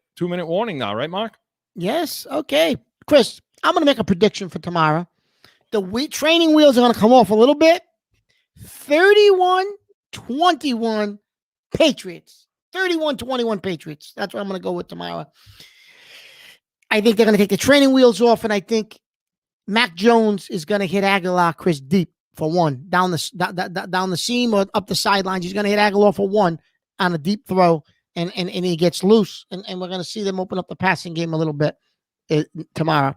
warning now, right, Mark? Yes. Okay. Chris, I'm going to make a prediction for tomorrow. The training wheels are going to come off a little bit. 31-21 Patriots. 31-21 Patriots. That's what I'm going to go with tomorrow. I think they're going to take the training wheels off, and I think Mac Jones is going to hit Aguilar, Chris, deep for one. Down the seam or up the sidelines. He's going to hit Aguilar for one on a deep throw, and he gets loose, and we're going to see them open up the passing game a little bit tomorrow.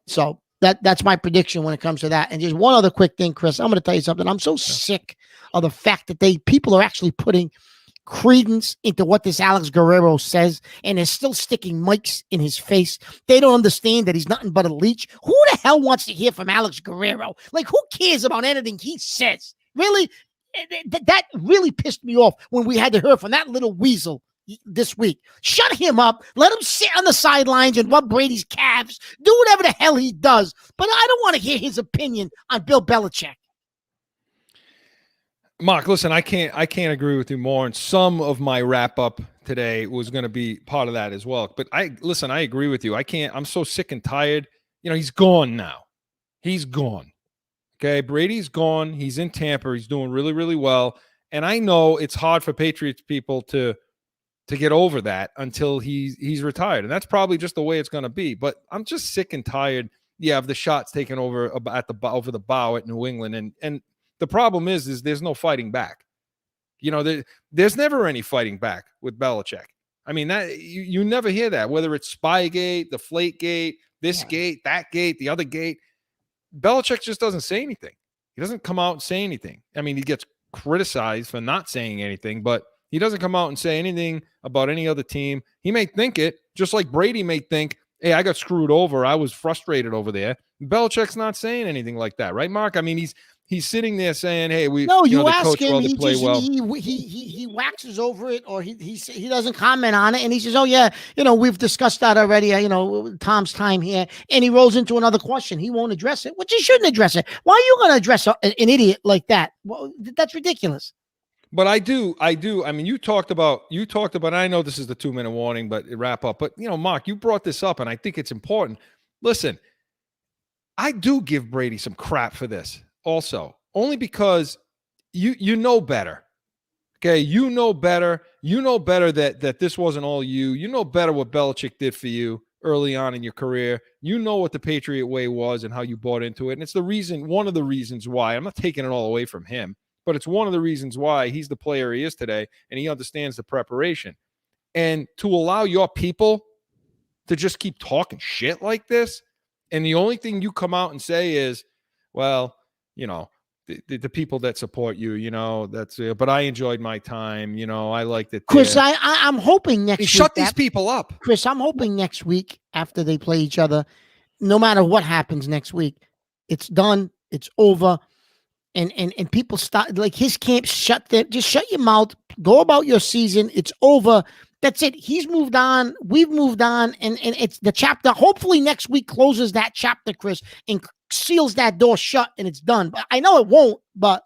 So that's my prediction when it comes to that. And just one other quick thing, Chris. I'm going to tell you something. I'm so sick of the fact that people are actually putting credence into what this Alex Guerrero says, and they're still sticking mics in his face. They don't understand that he's nothing but a leech. Who the hell wants to hear from Alex Guerrero? Like, who cares about anything he says? Really? That really pissed me off when we had to hear from that little weasel this week. Shut him up. Let him sit on the sidelines and rub Brady's calves. Do whatever the hell he does. But I don't want to hear his opinion on Bill Belichick. Mark, listen, I can't agree with you more. And some of my wrap up today was going to be part of that as well. But I agree with you. I'm so sick and tired. You know, he's gone now. He's gone. Okay. Brady's gone. He's in Tampa. He's doing really, really well. And I know it's hard for Patriots people to get over that until he's retired. And that's probably just the way it's going to be. But I'm just sick and tired. Yeah, of the shots taken over over the bow at New England. And the problem is there's no fighting back. You know, there's never any fighting back with Belichick. I mean, that you never hear that, whether it's Spygate, Deflategate, this gate, that gate, the other gate. Belichick just doesn't say anything. He doesn't come out and say anything. I mean, he gets criticized for not saying anything, but he doesn't come out and say anything about any other team. He may think it, just like Brady may think, hey, I got screwed over. I was frustrated over there. Belichick's not saying anything like that, right, Mark? I mean, He's sitting there saying, "Hey, No, you the ask coach him. ought to He play just well." he waxes over it, or he doesn't comment on it, and he says, "Oh yeah, we've discussed that already. Tom's time here," and he rolls into another question. He won't address it, which he shouldn't address it. Why are you going to address an idiot like that? Well, that's ridiculous. But I do. I mean, you talked about. I know this is the 2-minute warning, but wrap up. But Mark, you brought this up, and I think it's important. Listen, I do give Brady some crap for this, also, only because you know better. Okay, you know better. You know better that this wasn't all you. You know better what Belichick did for you early on in your career. You know what the Patriot way was and how you bought into it. And it's one of the reasons why. I'm not taking it all away from him, but it's one of the reasons why he's the player he is today, and he understands the preparation. And to allow your people to just keep talking shit like this, and the only thing you come out and say is, well, the people that support you, that's but I enjoyed my time. I liked it. Chris, I'm hoping next week. Shut these people up. Chris, I'm hoping next week after they play each other, no matter what happens next week, it's done. It's over. And people start like his camp just shut your mouth, go about your season. It's over. That's it. He's moved on. We've moved on. And it's the chapter. Hopefully next week closes that chapter, Chris, and seals that door shut, and it's done. But I know it won't, but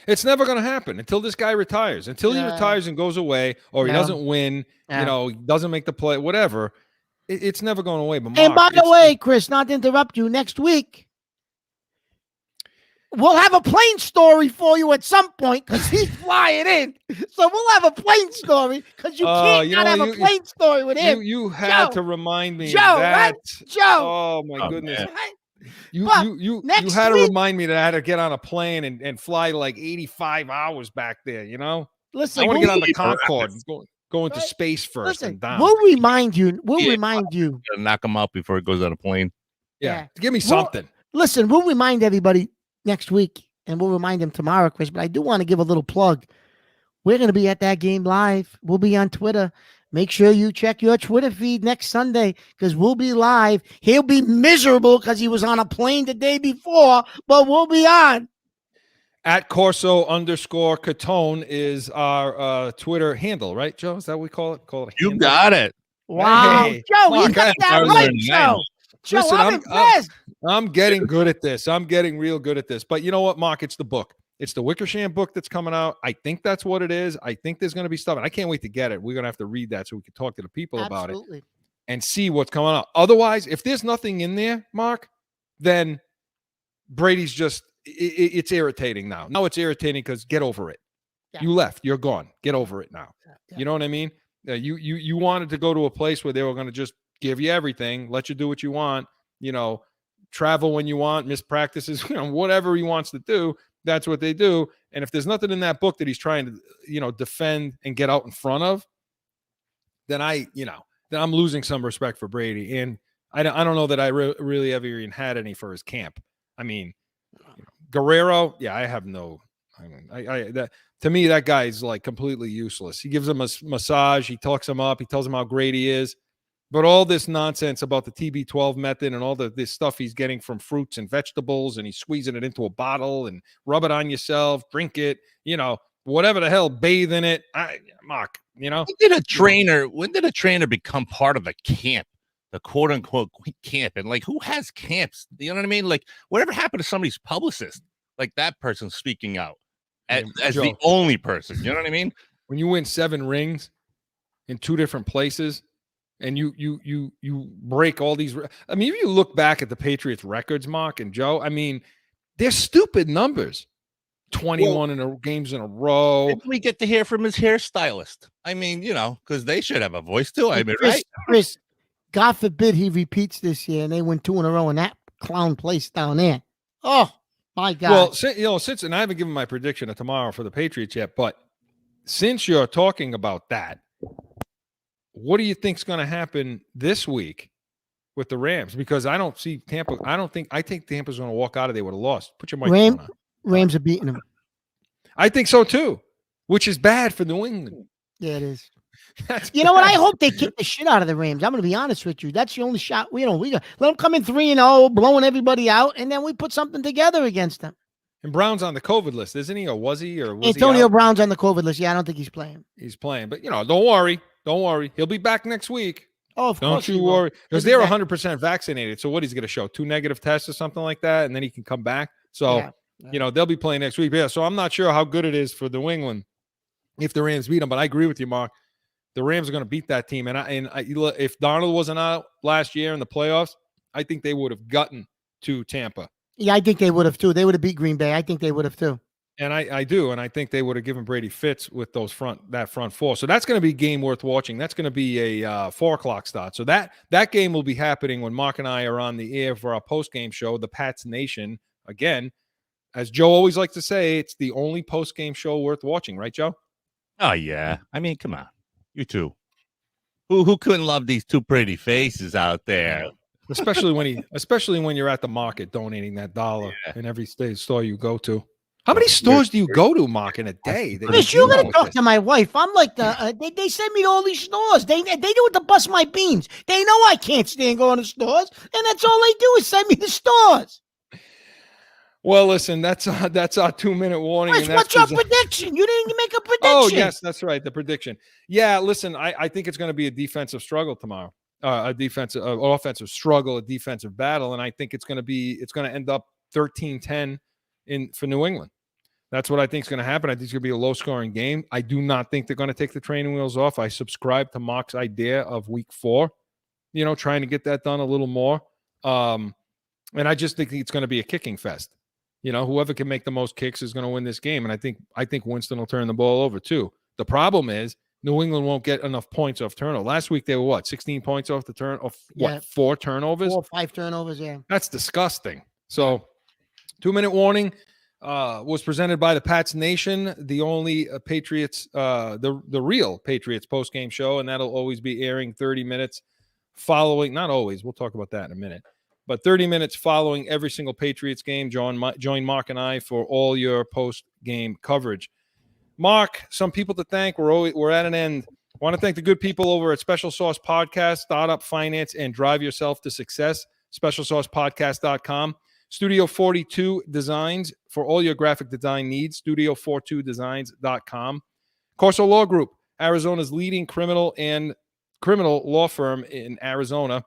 it's never going to happen until this guy retires. Until he retires and goes away, or he doesn't win, he doesn't make the play, whatever. It's never going away. But Mark, and by the way, Chris, not to interrupt you, next week we'll have a plane story for you at some point because he's flying in. So we'll have a plane story because you can't not have a plane story with him. You had to remind me Joe, of that. right? Joe. Oh, my goodness. Right? You had to remind me that I had to get on a plane and fly like 85 hours back there, Listen, I want to get on the Concorde and go into space first and down. We'll remind you. Knock him out before it goes on a plane. Yeah. Give me something. Listen, we'll remind everybody next week, and we'll remind him tomorrow, Chris, but I do want to give a little plug. We're going to be at that game live. We'll be on Twitter. Make sure you check your Twitter feed next Sunday because we'll be live. He'll be miserable because he was on a plane the day before, but we'll be on. At Corso _Catone is our Twitter handle, right, Joe? Is that what we call it? You got it. Wow. Hey, Joe, you got that right, Joe. Joe, Listen, I'm impressed. I'm getting good at this. I'm getting real good at this. But you know what, Mark? It's the book. It's the Wickersham book that's coming out. I think that's what it is. I think there's going to be stuff. And I can't wait to get it. We're going to have to read that so we can talk to the people about it and see what's coming out. Otherwise, if there's nothing in there, Mark, then Brady's just it's irritating now. Now it's irritating because get over it. Yeah. You left. You're gone. Get over it now. Yeah. You know what I mean? You wanted to go to a place where they were going to just give you everything, let you do what you want, travel when you want, miss practices, whatever he wants to do, that's what they do. And if there's nothing in that book that he's trying to, defend and get out in front of, then then I'm losing some respect for Brady. And I don't know that I really ever even had any for his camp. I mean, Guerrero, I have no. To me, that guy's like completely useless. He gives him a massage. He talks him up. He tells him how great he is. But all this nonsense about the TB12 method and all this stuff he's getting from fruits and vegetables, and he's squeezing it into a bottle and rub it on yourself, drink it, whatever the hell, bathe in it. Mark, When did a trainer become part of the camp? The quote unquote camp? And like, who has camps? You know what I mean? Like, whatever happened to somebody's publicist? Like that person speaking out as the only person. You know what I mean? When you win 7 rings in 2 different places, and you break all these. I mean, if you look back at the Patriots records, Mark and Joe, I mean, they're stupid numbers. 21 games in a row. Did we get to hear from his hairstylist? I mean, because they should have a voice too. I mean, Chris, God forbid he repeats this year and they win 2 in a row in that clown place down there. Oh my God. Well, since and I haven't given my prediction of tomorrow for the Patriots yet, but since you're talking about that, what do you think's going to happen this week with the Rams? Because I don't see Tampa. I think Tampa's going to walk out of there with a loss. Put your microphone on. Rams are beating them. I think so too, which is bad for New England. Yeah, it is. You know what? I hope they kick the shit out of the Rams. I'm going to be honest with you. That's the only shot. We got let them come in 3-0, blowing everybody out, and then we put something together against them. And Brown's on the COVID list, isn't he? Or was he? Or was Antonio he out? Brown's on the COVID list. Yeah, I don't think he's playing. He's playing. But, don't worry. Don't worry. He'll be back next week. Oh, of course. Don't you worry. Because they're 100% vaccinated. So what he's going to show? 2 negative tests or something like that, and then he can come back. So, they'll be playing next week. But yeah, so I'm not sure how good it is for New England if the Rams beat them. But I agree with you, Mark. The Rams are going to beat that team. And if Donald wasn't out last year in the playoffs, I think they would have gotten to Tampa. Yeah, I think they would have too. They would have beat Green Bay. I think they would have too. And I do, and I think they would have given Brady fits with that front four. So that's going to be a game worth watching. That's going to be a 4 o'clock start. So that game will be happening when Mark and I are on the air for our post-game show, the Pats Nation. Again, as Joe always likes to say, it's the only post-game show worth watching, right, Joe? Oh yeah, I mean, come on, you two. Who couldn't love these two pretty faces out there? Especially when you're at the market donating that $1 in every store you go to. How many stores do you go to, Mark, in a day? Chris, you're gonna talk to my wife. I'm like they send me to all these stores. They do it to bust my beans. They know I can't stand going to stores, and that's all they do is send me to stores. Well, listen, that's our 2-minute warning. Chris, what's your prediction? You didn't make a prediction. Oh, yes, that's right, the prediction. Yeah, listen, I think it's going to be a defensive struggle tomorrow. Offensive struggle, a defensive battle, and I think it's going to end up 13-10 for New England. That's what I think is going to happen. I think it's going to be a low-scoring game. I do not think they're going to take the training wheels off. I subscribe to Mark's idea of week 4, trying to get that done a little more. And I just think it's going to be a kicking fest. Whoever can make the most kicks is going to win this game. And I think Winston will turn the ball over too. The problem is New England won't get enough points off turnover. Last week they were 16 points off the 4 turnovers? 4 or 5 turnovers, yeah. That's disgusting. So 2-minute warning was presented by the Pats Nation, the only Patriots, the real Patriots post-game show, and that'll always be airing 30 minutes following, not always, we'll talk about that in a minute, but 30 minutes following every single Patriots game. Join Mark and I for all your post-game coverage. Mark, some people to thank. We're at an end. I want to thank the good people over at Special Sauce Podcast, Startup Finance, and Drive Yourself to Success, specialsaucepodcast.com. Studio 42 Designs for all your graphic design needs, studio42designs.com. Corso Law Group, Arizona's leading criminal law firm in Arizona.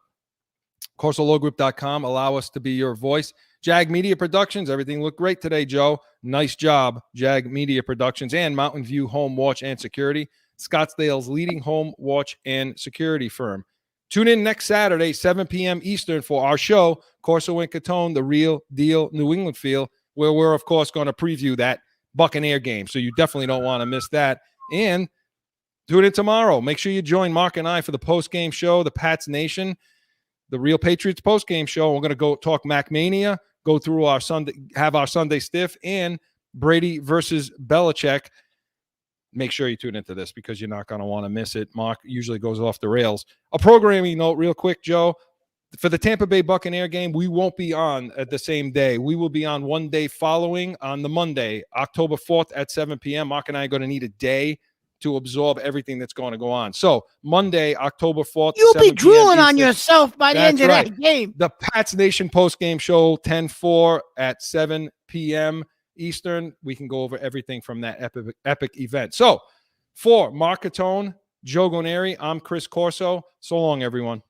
CorsoLawGroup.com. Allow us to be your voice. Jag Media Productions. Everything looked great today, Joe. Nice job, Jag Media Productions. And Mountain View Home Watch and Security, Scottsdale's leading home watch and security firm. Tune in next Saturday, 7 p.m. Eastern, for our show, Corso and Catone, the real deal New England feel, where we're, of course, going to preview that Buccaneer game. So you definitely don't want to miss that. And tune in tomorrow. Make sure you join Mark and I for the post-game show, the Pats Nation, the Real Patriots post-game show. We're going to go talk MacMania, go through our Sunday stiff, and Brady versus Belichick. Make sure you tune into this because you're not going to want to miss it. Mark usually goes off the rails. A programming note real quick, Joe. For the Tampa Bay Buccaneer game, we won't be on at the same day. We will be on one day following on the Monday, October 4th at 7 p.m. Mark and I are going to need a day to absorb everything that's going to go on. So Monday, October 4th. You'll be drooling on yourself by the end of that game. The Pats Nation post-game show, 10-4 at 7 p.m. Eastern. We can go over everything from that epic event. So for Mark Catone, Joe Goneri, I'm Chris Corso. So long, everyone.